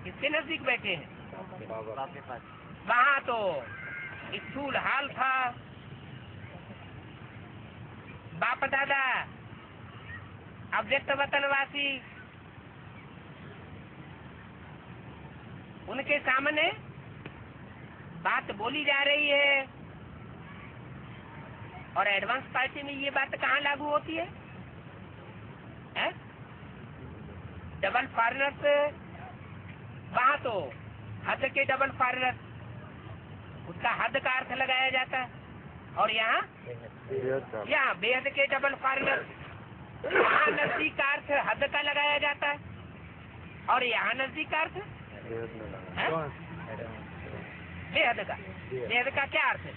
किसके नजदीक बैठे हैं? वहाँ तो स्कूल हाल था। बाप दादा अव्यक्त वतनवासी, उनके सामने बात बोली जा रही है, और एडवांस पार्टी में ये बात कहाँ लागू होती है? डबल फॉरेनर्स, वहाँ तो हद के डबल फॉरेनर्स, उसका हद का अर्थ लगाया जाता है, और यहाँ बेहद के डबल फॉरेनर्स, यहाँ नजदीक का अर्थ हद का लगाया जाता है, और यहाँ नजदीक का अर्थ बेहद का। बेहद का क्या अर्थ है?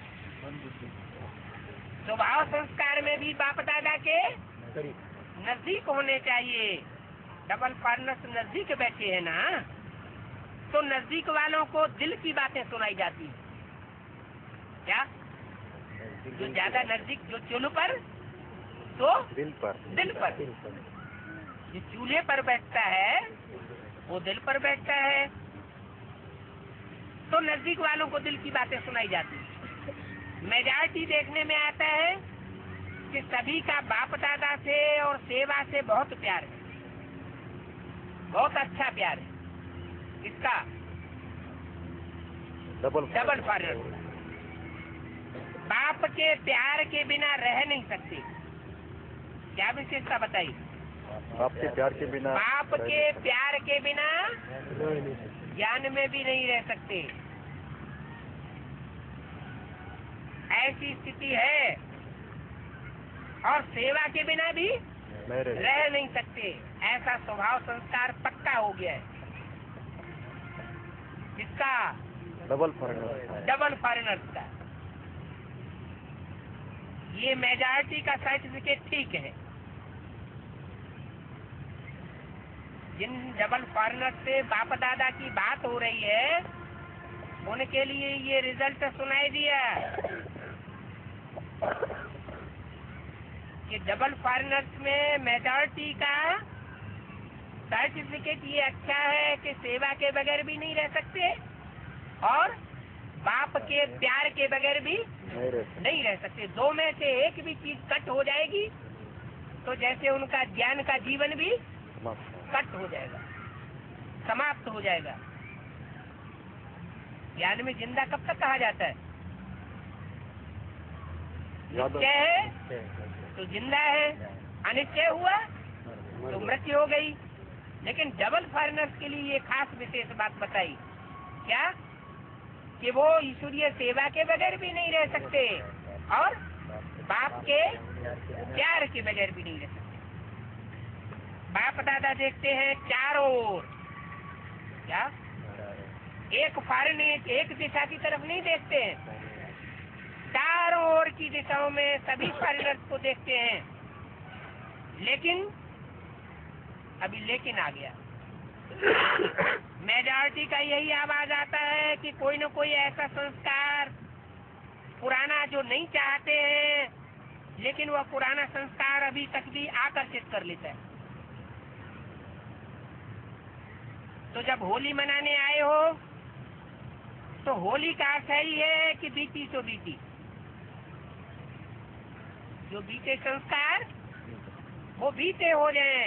स्वभाव संस्कार में भी बाप दादा के नजदीक होने चाहिए। डबल फॉरेनर्स नजदीक बैठे हैं ना, तो नजदीक वालों को दिल की बातें सुनाई जाती है। क्या? जो ज्यादा नजदीक, जो चूल्हे पर, तो दिल पर। जो चूल्हे पर बैठता है वो दिल पर बैठता है, तो नजदीक वालों को दिल की बातें सुनाई जाती है। मेजॉरिटी देखने में आता है कि सभी का बाप दादा से और सेवा से बहुत प्यार है, बहुत अच्छा प्यार है। इसका डबल फॉरवर्ड। बाप के प्यार के बिना रह नहीं सकते। क्या विशेषता बताई? बाप के प्यार के बिना बाप के प्यार के बिना ज्ञान में भी नहीं रह सकते। ऐसी स्थिति है। और सेवा के बिना भी रह नहीं सकते। ऐसा स्वभाव संस्कार पक्का हो गया है। इसका डबल फॉरेनर का ये मेजॉरिटी का सर्टिफिकेट ठीक है। जिन डबल फॉरेनर से बाप दादा की बात हो रही है उनके लिए ये रिजल्ट सुनाई दिया कि डबल फॉरेनर्स में मेजॉरिटी का सर्टिफिकेट ये अच्छा है कि सेवा के बगैर भी नहीं रह सकते और बाप के प्यार के बगैर भी नहीं रह सकते। दो में से एक भी चीज कट हो जाएगी तो जैसे उनका ज्ञान का जीवन भी कट हो जाएगा, समाप्त हो जाएगा। ज्ञान में जिंदा कब तक कहा जाता है? निश्चय है तो जिंदा है, अनिश्चय हुआ तो मृत्यु हो गई। लेकिन डबल फॉरेनर्स के लिए ये खास विशेष बात बताई, क्या? कि वो ईश्वरीय सेवा के बगैर भी नहीं रह सकते और बाप के प्यार के बगैर भी नहीं रह सकते। बाप दादा देखते हैं चारों ओर, क्या? एक फॉरेन एक दिशा की तरफ नहीं देखते हैं, चारों ओर की दिशाओं में सभी फॉरेनर्स को देखते हैं। लेकिन अभी लेकिन आ गया। मेजॉरिटी का यही आवाज आता है कि कोई न कोई ऐसा संस्कार पुराना जो नहीं चाहते हैं, लेकिन वह पुराना संस्कार अभी तक भी आकर्षित कर लेता है। तो जब होली मनाने आए हो तो होली का अर्थ ही है कि बीती सो बीती। जो बीते संस्कार वो बीते हो जाए।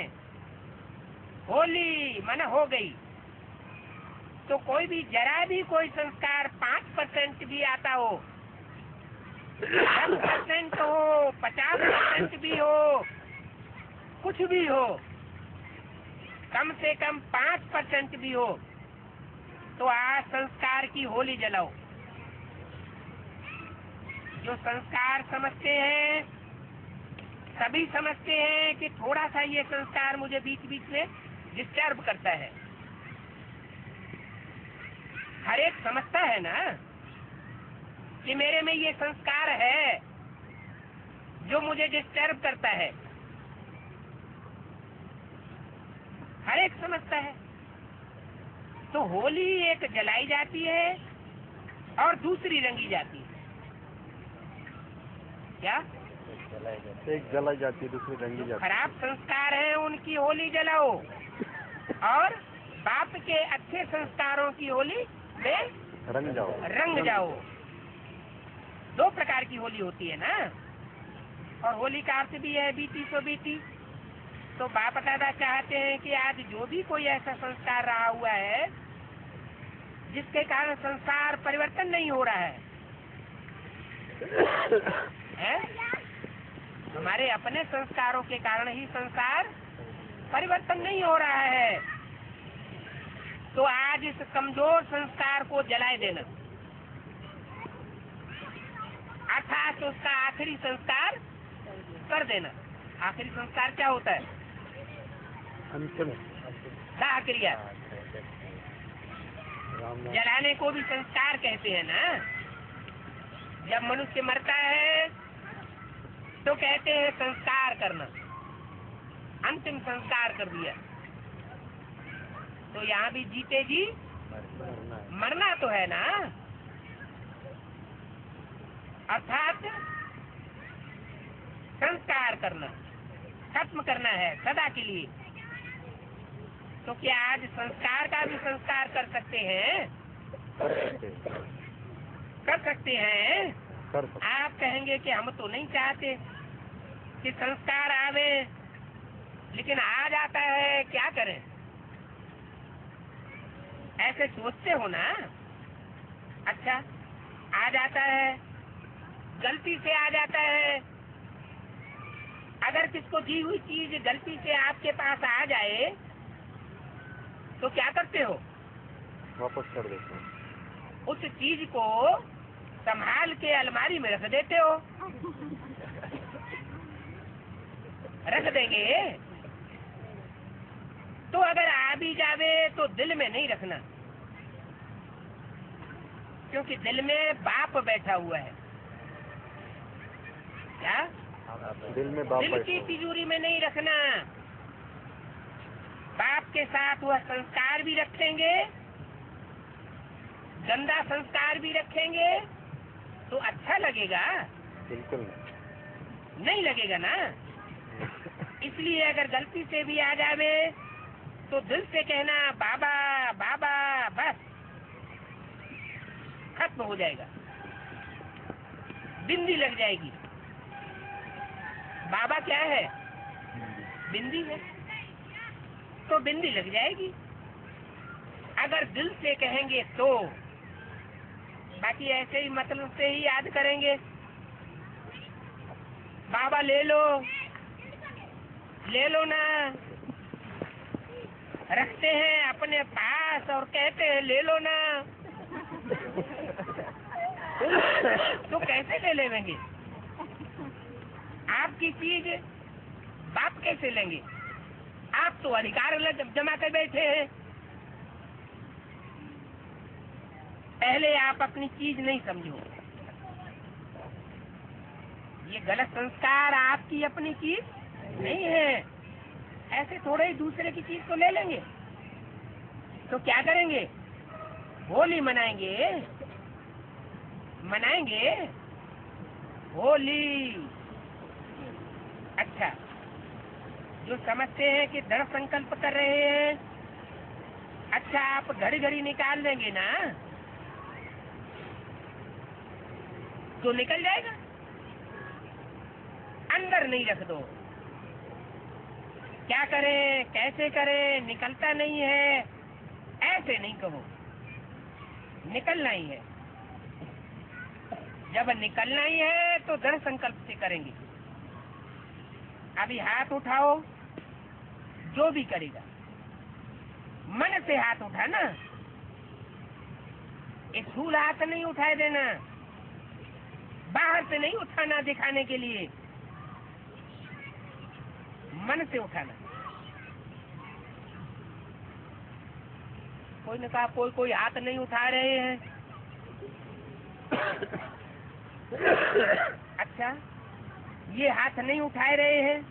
होली मन हो गई तो कोई भी जरा भी कोई संस्कार 5% भी आता हो, 10% हो, 50% भी हो, कुछ भी हो, कम से कम 5% भी हो, तो आज संस्कार की होली जलाओ। जो संस्कार समझते हैं, सभी समझते हैं कि थोड़ा सा ये संस्कार मुझे बीच बीच में डिस्टर्ब करता है। हर एक समझता है ना कि मेरे में ये संस्कार है जो मुझे डिस्टर्ब करता है। हर एक समझता है। तो होली एक जलाई जाती है और दूसरी रंगी जाती है। क्या? एक जलाई जाती है, दूसरी रंगी जाती है। खराब संस्कार है उनकी होली जलाओ और बाप के अच्छे संस्कारों की होली में रंग जाओ। दो प्रकार की होली होती है ना। और होली का अर्थ भी है बीती सो बीती। तो बाप दादा चाहते हैं कि आज जो भी कोई ऐसा संस्कार रहा हुआ है जिसके कारण संसार परिवर्तन नहीं हो रहा है? हमारे अपने संस्कारों के कारण ही संसार परिवर्तन नहीं हो रहा है। तो आज इस कमजोर संस्कार को जलाए देना, अर्थात उसका आखिरी संस्कार कर देना। आखिरी संस्कार क्या होता है? अंतिम दाह क्रिया। जलाने को भी संस्कार कहते हैं ना। जब मनुष्य मरता है तो कहते हैं संस्कार करना, अंतिम संस्कार कर दिया। तो यहाँ भी जीते जी मरना तो है ना, अर्थात संस्कार करना, खत्म करना है सदा के लिए। तो क्या आज संस्कार का भी संस्कार कर सकते हैं? कर सकते हैं। आप कहेंगे कि हम तो नहीं चाहते, कि संस्कार आवे, लेकिन आ जाता है, क्या करें? ऐसे सोचते हो ना? अच्छा, आ जाता है, गलती से आ जाता है। अगर किसको दी हुई चीज गलती से आपके पास आ जाए तो क्या करते हो? वापस कर देते हैं। उस चीज को संभाल के अलमारी में रख देते हो। रख देंगे तो अगर आ भी जावे तो दिल में नहीं रखना, क्योंकि दिल में बाप बैठा हुआ है। क्या? दिल में बाप दिल की बैठो। तिजोरी में नहीं रखना। बाप के साथ वह संस्कार भी रखेंगे, गंदा संस्कार भी रखेंगे तो अच्छा लगेगा? बिल्कुल नहीं लगेगा ना। इसलिए अगर गलती से भी आ जावे तो दिल से कहना बाबा बाबा, बस खत्म हो जाएगा, बिंदी लग जाएगी। बाबा क्या है? बिंदी है, तो बिंदी लग जाएगी अगर दिल से कहेंगे तो। बाकी ऐसे ही मतलब से ही याद करेंगे, बाबा ले लो ना, रखते हैं अपने पास और कहते हैं ले लो ना। तो कैसे ले लेंगे? आपकी चीज बाप कैसे लेंगे? आप तो अधिकार जमा कर बैठे हैं। पहले आप अपनी चीज नहीं समझो। ये गलत संस्कार आपकी अपनी चीज नहीं है। ऐसे थोड़े ही दूसरे की चीज को ले लेंगे तो क्या करेंगे? होली मनाएंगे होली। अच्छा, जो समझते हैं कि दृढ़ संकल्प कर रहे हैं, अच्छा आप घड़ी घड़ी निकाल देंगे ना तो निकल जाएगा। अंदर नहीं रख दो। क्या करें, कैसे करें, निकलता नहीं है, ऐसे नहीं कहो, निकलना ही है। जब निकलना ही है तो दृढ़ संकल्प से करेंगे। अभी हाथ उठाओ, जो भी करेगा मन से हाथ उठाना, स्थूल हाथ नहीं उठाए देना, बाहर से नहीं उठाना दिखाने के लिए, मन से उठाना। कोई ने कहा कोई हाथ नहीं उठा रहे हैं। अच्छा, ये हाथ नहीं उठा रहे हैं,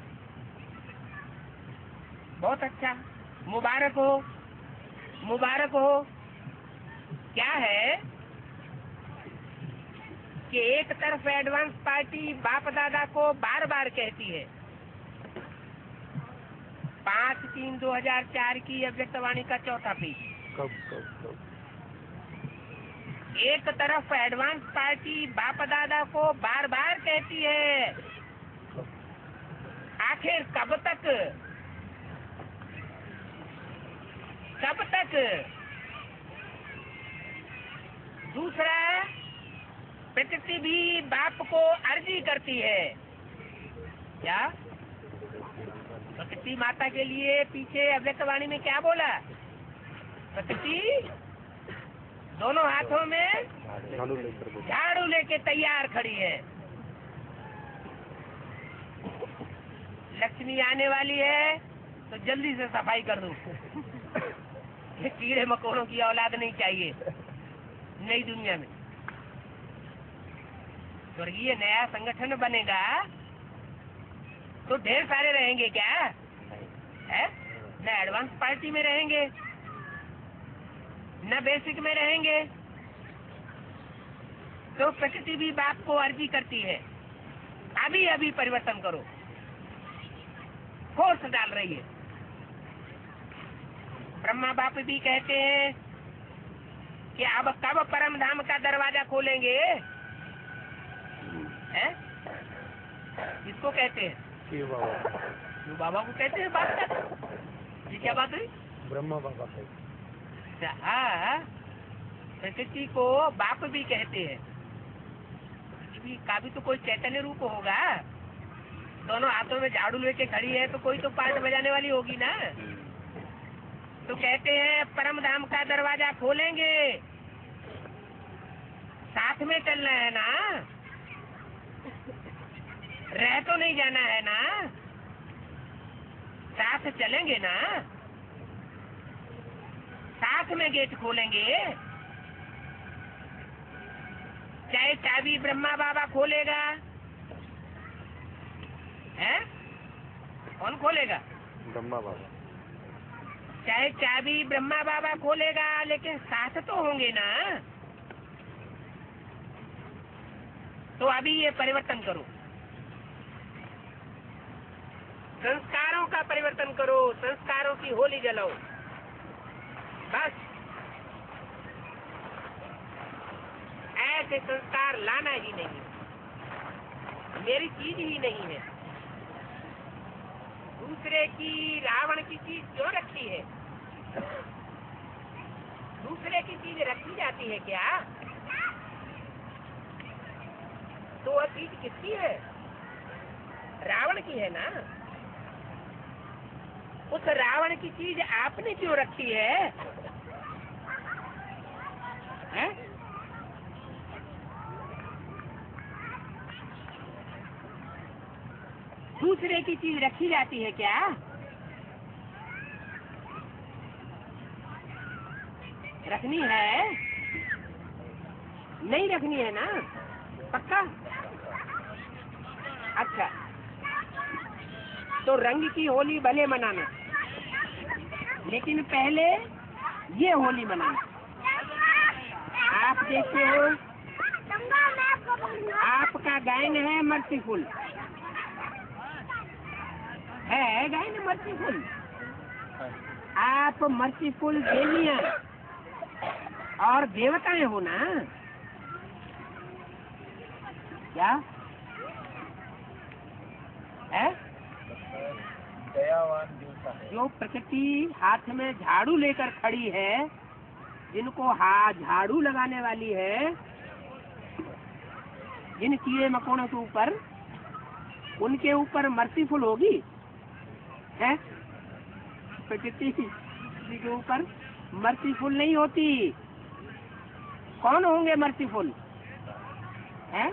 बहुत अच्छा, मुबारक हो। क्या है कि एक तरफ एडवांस पार्टी बाप दादा को बार बार कहती है, 5/3/2004 की अव्यक्तवाणी का 4था पेज। कब एक तरफ एडवांस पार्टी बाप दादा को बार बार कहती है, आखिर कब तक? दूसरा, प्रकृति भी बाप को अर्जी करती है। क्या? प्रकृति माता के लिए पीछे अव्यक्तवाणी में क्या बोला? प्रकृति दोनों हाथों में झाड़ू लेके तैयार खड़ी है। लक्ष्मी आने वाली है तो जल्दी से सफाई कर दो। ये कीड़े मकोड़ों की औलाद नहीं चाहिए नई दुनिया में। स्वर्गीय नया संगठन बनेगा तो ढेर सारे रहेंगे क्या है? न एडवांस पार्टी में रहेंगे न बेसिक में रहेंगे। तो प्रकृति भी बाप को अर्जी करती है, अभी परिवर्तन करो, फोर्स डाल रही है। ब्रह्मा बाप भी कहते हैं कि अब कब परम धाम का दरवाजा खोलेंगे? हैं? किसको कहते हैं? शिव बाबा, शिव बाबा को कहते हैं बाप दादा? ये क्या बात हुई? ब्रह्मा बाबा कहते हैं। हाँ, प्रकृति को बाप भी कहते हैं। पृथ्वी का भी तो कोई चैतन्य रूप होगा। दोनों हाथों में झाड़ू लेके खड़ी है तो कोई तो पार्ट बजाने वाली होगी ना। तो कहते हैं परम धाम का दरवाजा खोलेंगे, साथ में चलना है ना, रह तो नहीं जाना है ना, साथ चलेंगे ना, साथ में गेट खोलेंगे। चाहे चाबी ब्रह्मा बाबा खोलेगा, है? कौन खोलेगा? ब्रह्मा बाबा। चाहे चाबी ब्रह्मा बाबा खोलेगा, लेकिन साथ तो होंगे ना। तो अभी ये परिवर्तन करो, संस्कारों का परिवर्तन करो, संस्कारों की होली जलाओ। बस ऐसे संस्कार लाना ही नहीं, मेरी चीज ही नहीं है। दूसरे की, रावण की चीज क्यों रखी है? दूसरे की चीज रखी जाती है क्या? तो वह चीज किसकी है? रावण की है ना। उस रावण की चीज आपने क्यों रखी है? हैं? दूसरे की चीज रखी जाती है क्या? रखनी है? नहीं रखनी है ना? पक्का? अच्छा, तो रंग की होली भले मनाना, लेकिन पहले ये होली मनाना। आप देखते हो, आपका गायन है मर्सीफुल, है गायन मर्सीफुल। आप मर्सीफुल देवियां और देवताएं हो ना। क्या है? दयावान देवता है। जो प्रकृति हाथ में झाड़ू लेकर खड़ी है, जिनको झाड़ू लगाने वाली है, जिन कीड़े मकोड़ों के ऊपर, उनके ऊपर मर्सीफुल होगी है? प्रकृति के ऊपर मर्सीफुल नहीं होती। कौन होंगे मर्सीफुल? है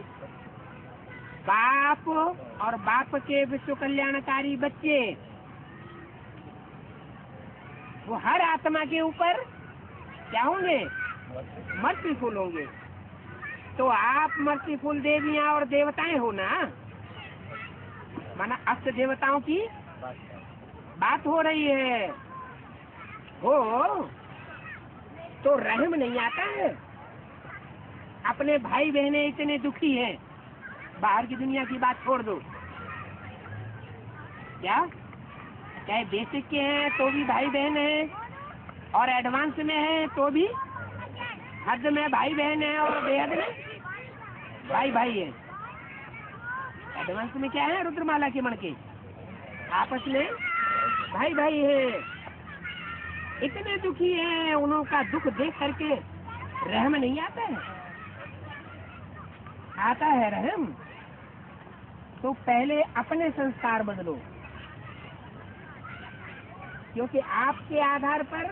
बाप और बाप के विश्व कल्याणकारी बच्चे। वो हर आत्मा के ऊपर क्या होंगे? मर्सीफुल होंगे। तो आप मर्सीफुल देवियां और देवताएं हो ना। माना अष्ट देवताओं की बात हो रही है। हो तो रहम नहीं आता है? अपने भाई बहनें इतने दुखी हैं, बाहर की दुनिया की बात छोड़ दो, क्या चाहे बेसिक के हैं तो भी भाई बहन है, और एडवांस में है तो भी, हद में भाई बहन है और बेहद में भाई भाई है। एडवांस में क्या है? रुद्रमाला के मणके आपस में भाई भाई है। इतने दुखी हैं, उनका दुख देख करके रहम नहीं आता है? आता है रहम। तो पहले अपने संस्कार बदलो, क्योंकि आपके आधार पर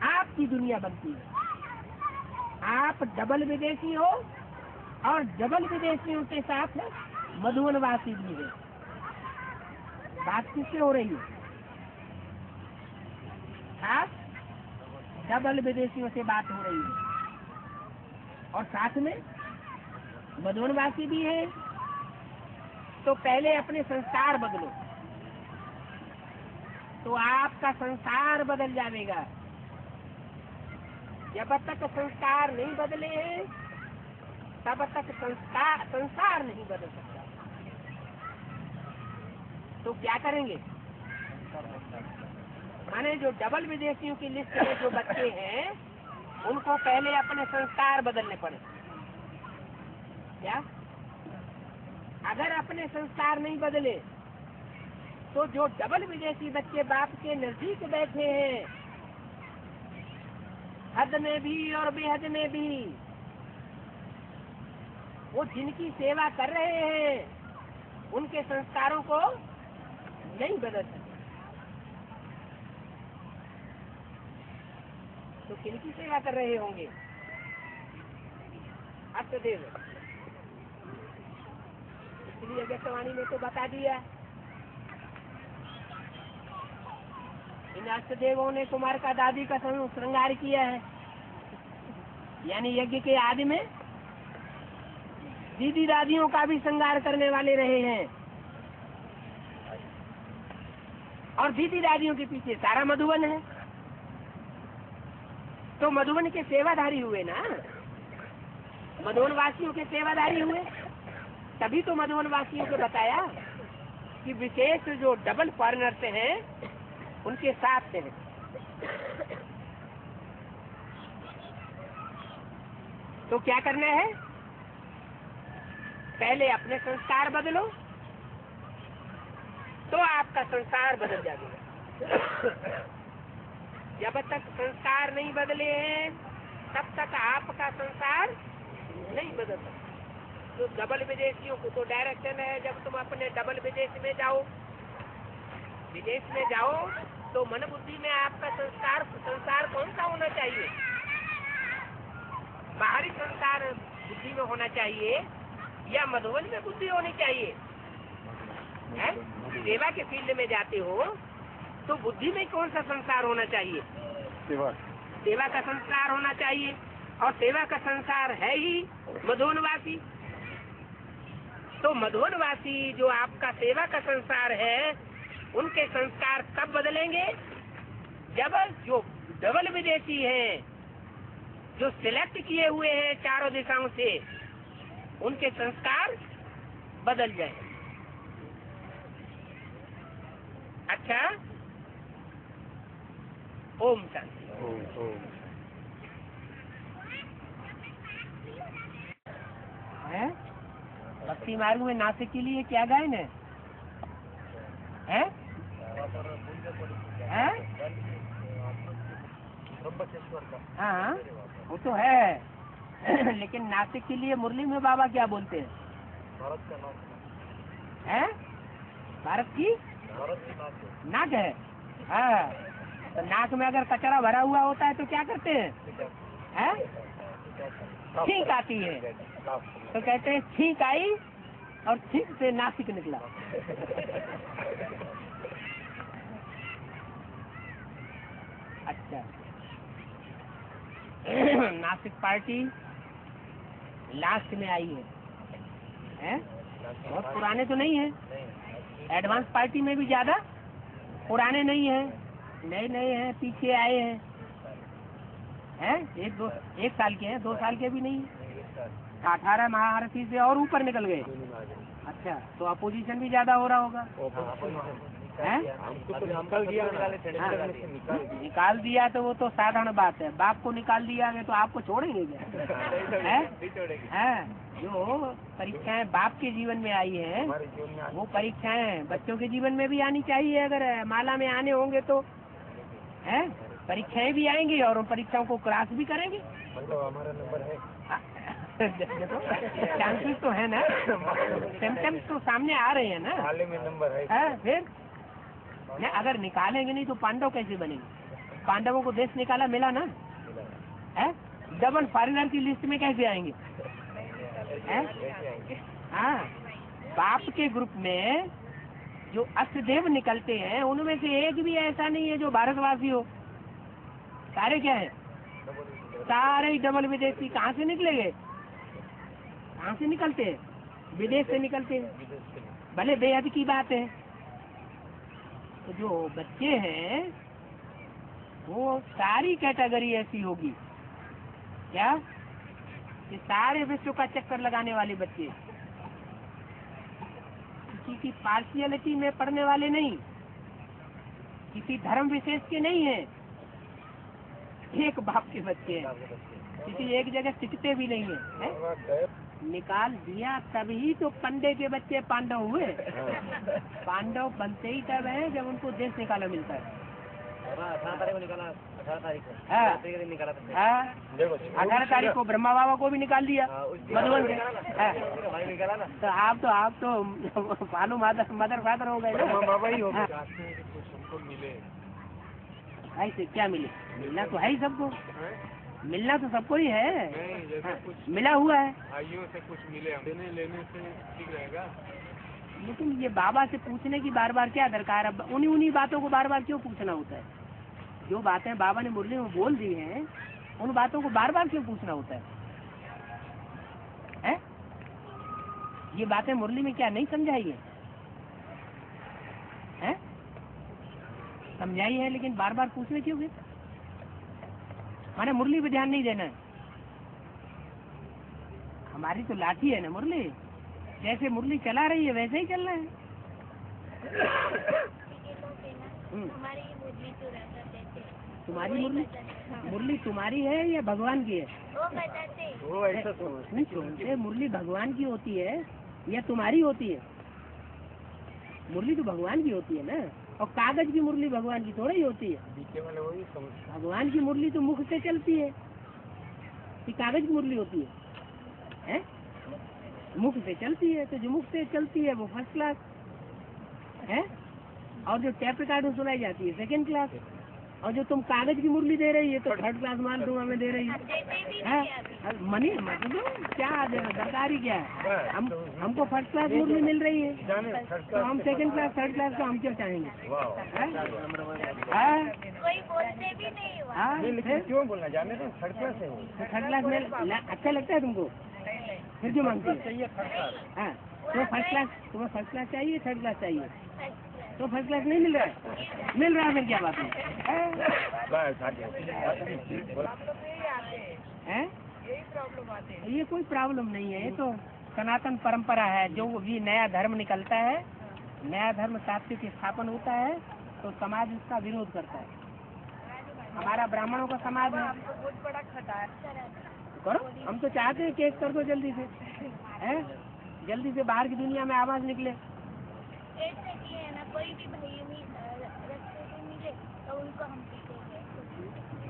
आपकी दुनिया बनती है। आप डबल विदेशी हो और डबल विदेशियों के साथ मधुवनवासी भी है। बात किससे हो रही है? आप डबल विदेशियों से बात हो रही है, और साथ में मधुवनवासी भी है। तो पहले अपने संस्कार बदलो, तो आपका संसार बदल जाएगा। जब तक संस्कार नहीं बदले हैं, तब तक संसार नहीं बदल सकता। तो क्या करेंगे? माने जो डबल विदेशियों की लिस्ट में जो बच्चे हैं, उनको पहले अपने संस्कार बदलने पड़े। क्या अगर अपने संस्कार नहीं बदले तो जो डबल विदेशी बच्चे बाप के नजदीक बैठे हैं, हद में भी और बेहद में भी, वो जिनकी सेवा कर रहे हैं उनके संस्कारों को नहीं बदल सकते। तो किनकी सेवा कर रहे होंगे? अष्टदेव। इसलिए अगस्त्यवाणी ने तो बता दिया, इन अष्टदेवों ने कुमार का दादी का श्रृंगार किया है, यानी यज्ञ के आदि में दीदी दादियों का भी श्रृंगार करने वाले रहे हैं, और दीदी दादियों के पीछे सारा मधुबन है। तो मधुबन के सेवाधारी हुए ना, मधुबन वासियों के सेवाधारी हुए, तभी तो मधुबन वासियों को बताया कि विशेष जो डबल फॉरेनर्स हैं उनके साथ हैं। तो क्या करना है? पहले अपने संस्कार बदलो तो आपका संसार बदल जाएगा। जब तक संस्कार नहीं बदले हैं तब तक आपका संसार नहीं बदल सकता। तो डबल विदेशियों को तो डायरेक्शन है, जब तुम अपने डबल विदेश में जाओ, विदेश में जाओ तो मन बुद्धि में आपका संसार कौन सा होना चाहिए? बाहरी संसार बुद्धि में होना चाहिए या मधुबन में बुद्धि होनी चाहिए? है? सेवा के फील्ड में जाते हो तो बुद्धि में कौन सा संसार होना चाहिए? सेवा का संस्कार होना चाहिए, और सेवा का संसार है ही मधुबनवासी। तो मधुबनवासी जो आपका सेवा का संसार है, उनके संस्कार कब बदलेंगे? जब जो डबल विदेशी हैं, जो सिलेक्ट किए हुए हैं चारों दिशाओं से, उनके संस्कार बदल जाए। अच्छा, ओम शांति। है? भक्ति मार्ग में नासिक के लिए क्या गायन है? हैं? हाँ, वो तो है लेकिन नासिक के लिए मुरली में बाबा क्या बोलते हैं? हैं? भारत की नाक है। हाँ, तो नाक में अगर कचरा भरा हुआ होता है तो क्या करते हैं? हैं? छींक आती है तो कहते हैं छींक आई और छींक से नासिक निकला। अच्छा, नासिक पार्टी लास्ट में आई है? बहुत पुराने तो नहीं है, एडवांस पार्टी में भी ज्यादा पुराने नहीं है, नए नए हैं, पीछे आए हैं। एक साल के हैं, 2 साल के भी नहीं, 18 महारथी से और ऊपर निकल गए। अच्छा, तो अपोजिशन भी ज्यादा हो रहा होगा। निकाल दिया तो वो तो साधारण बात है, बाप को निकाल दिया गया तो आपको छोड़ेंगे क्या? है? जो परीक्षाएं बाप के जीवन में आई है, वो परीक्षाएं बच्चों के जीवन में भी आनी चाहिए। अगर माला में आने होंगे तो है, परीक्षाएं भी आएंगी और उन परीक्षाओं को क्रॉस भी करेंगे। मतलब हमारा नंबर है, चांसेस तो है ना, सिम्टम्स तो सामने आ रहे हैं ना। हाल में नंबर है। फिर नहीं, अगर निकालेंगे नहीं तो पांडव कैसे बनेंगे? पांडवों को देश निकाला मिला ना है, डबल फॉरेनर की लिस्ट में कैसे आएंगे? हाँ, बाप के ग्रुप में जो अष्टदेव निकलते हैं उनमें से एक भी ऐसा नहीं है जो भारतवासी हो। सारे क्या है? सारे ही डबल विदेशी। कहाँ से निकलेंगे? कहाँ से निकलते हैं? विदेश से निकलते हैं। भले बेहद की बात है। तो जो बच्चे हैं वो सारी कैटेगरी ऐसी होगी क्या कि सारे विश्व का चक्कर लगाने वाले बच्चे, किसी की पार्शियलिटी में पढ़ने वाले नहीं, किसी धर्म विशेष के नहीं है, एक बाप के बच्चे हैं, किसी एक जगह टिकते भी नहीं है, निकाल दिया तभी तो पंडे के बच्चे पांडव हुए। पांडव बनते ही तब है जब उनको देश निकाला मिलता है। 18 तारीख को निकाला, 18 तारीख को हाँ। दिन निकाला था। हाँ, देखो 18 तारीख को ब्रह्मा बाबा को भी निकाल दिया मधुबन से। हाँ। भाई निकाला ना। तो आप तो फालू मदर फादर हो गए ना। बाबा ही हो हाँ। चाहते हैं कि कुछ हमको मिले। ऐसे क्या मिले? मिलना तो है ही सबको, मिलना तो सबको ही है। नहीं, जैसे हाँ, कुछ मिला हुआ है। भाइयों से कुछ मिले, देने लेने से ठीक रहेगा। लेकिन ये बाबा से पूछने की बार बार क्या दरकार है? उन्हीं बातों को बार बार क्यों पूछना होता है? जो बातें बाबा ने मुरली में बोल दी हैं उन बातों को बार बार क्यों पूछना होता है? हैं? ये बातें मुरली में क्या नहीं समझाई है? हैं? समझाई है, लेकिन बार बार पूछने क्यों गए? माने मुरली पे ध्यान नहीं देना है। हमारी तो लाठी है ना मुरली, जैसे मुरली चला रही है वैसे ही चलना है। तुम्हारी मुरली मुरली तुम्हारी है या भगवान की है? वो ऐसा नहीं सुनते, मुरली भगवान की होती है या तुम्हारी होती है? मुरली तो भगवान की होती है ना, और कागज की मुरली भगवान की थोड़ी ही होती है। बीचे वाले वही समझ। भगवान की मुरली तो मुख से चलती है, ये कागज की मुरली होती है? मुख से चलती है, तो जो मुख से चलती है वो फर्स्ट क्लास है, और जो टेप रिकॉर्ड में सुनाई जाती है सेकंड क्लास, और जो तुम कागज की मुरली दे रही है तो थर्ड क्लास मान दूंगा मैं दे रही है। मनी मतलब क्या सरकारी क्या है? हमको फर्स्ट क्लास मुरली मिल रही है तो हम सेकंड क्लास थर्ड क्लास को हम क्यों चाहेंगे? लेकिन क्यों बोलना, जाने तो थर्ड क्लास है वो। थर्ड क्लास में अच्छा लगता है तुमको, फिर क्यों मांगते हो? हाँ, तो फर्स्ट क्लास, तुम्हें फर्स्ट क्लास चाहिए थर्ड क्लास चाहिए? तो फर्स्ट क्लास नहीं मिल रहा है, मिल रहा है फिर क्या बात है? ये कोई प्रॉब्लम नहीं है, ये तो सनातन परंपरा है। जो भी नया धर्म निकलता है, नया धर्म शास्त्र स्थापन होता है तो समाज उसका विरोध करता है। हमारा ब्राह्मणों का समाज है, करो, हम तो चाहते हैं केस कर दो जल्दी से, है जल्दी से बाहर की दुनिया में आवाज निकले। कोई भी भाई रस्ते से मिले तो उनको हम पीटेंगे।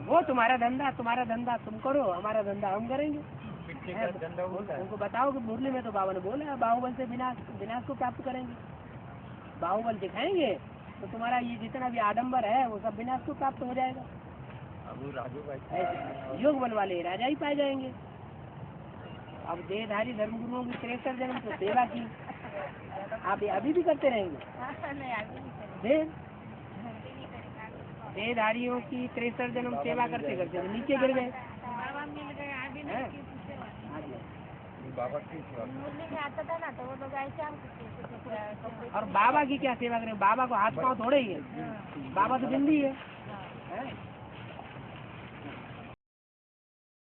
वो तुम्हारा धंधा तुम करो, हमारा धंधा हम करेंगे। उनको बताओ कि मुरली में तो बाबा ने बोला बाहुबल से विनाश को प्राप्त करेंगे। बाहुबल दिखाएंगे तो तुम्हारा ये जितना भी आडंबर है वो सब विनाश को प्राप्त हो जाएगा। योग बल वाले राजा ही पाए जाएंगे। अब देहधारी धर्मगुरुओं की 63 जन्म तो सेवा की, आप अभी भी करते रहेंगे। देहधारियों की 63 जन्म सेवा करते करते तो नीचे गिर गए। बाबा की आता था ना तो वो लोग ऐसे और बाबा की क्या सेवा करें? बाबा को हाथ पाँव थोड़े ही है, बाबा तो बिंदी है।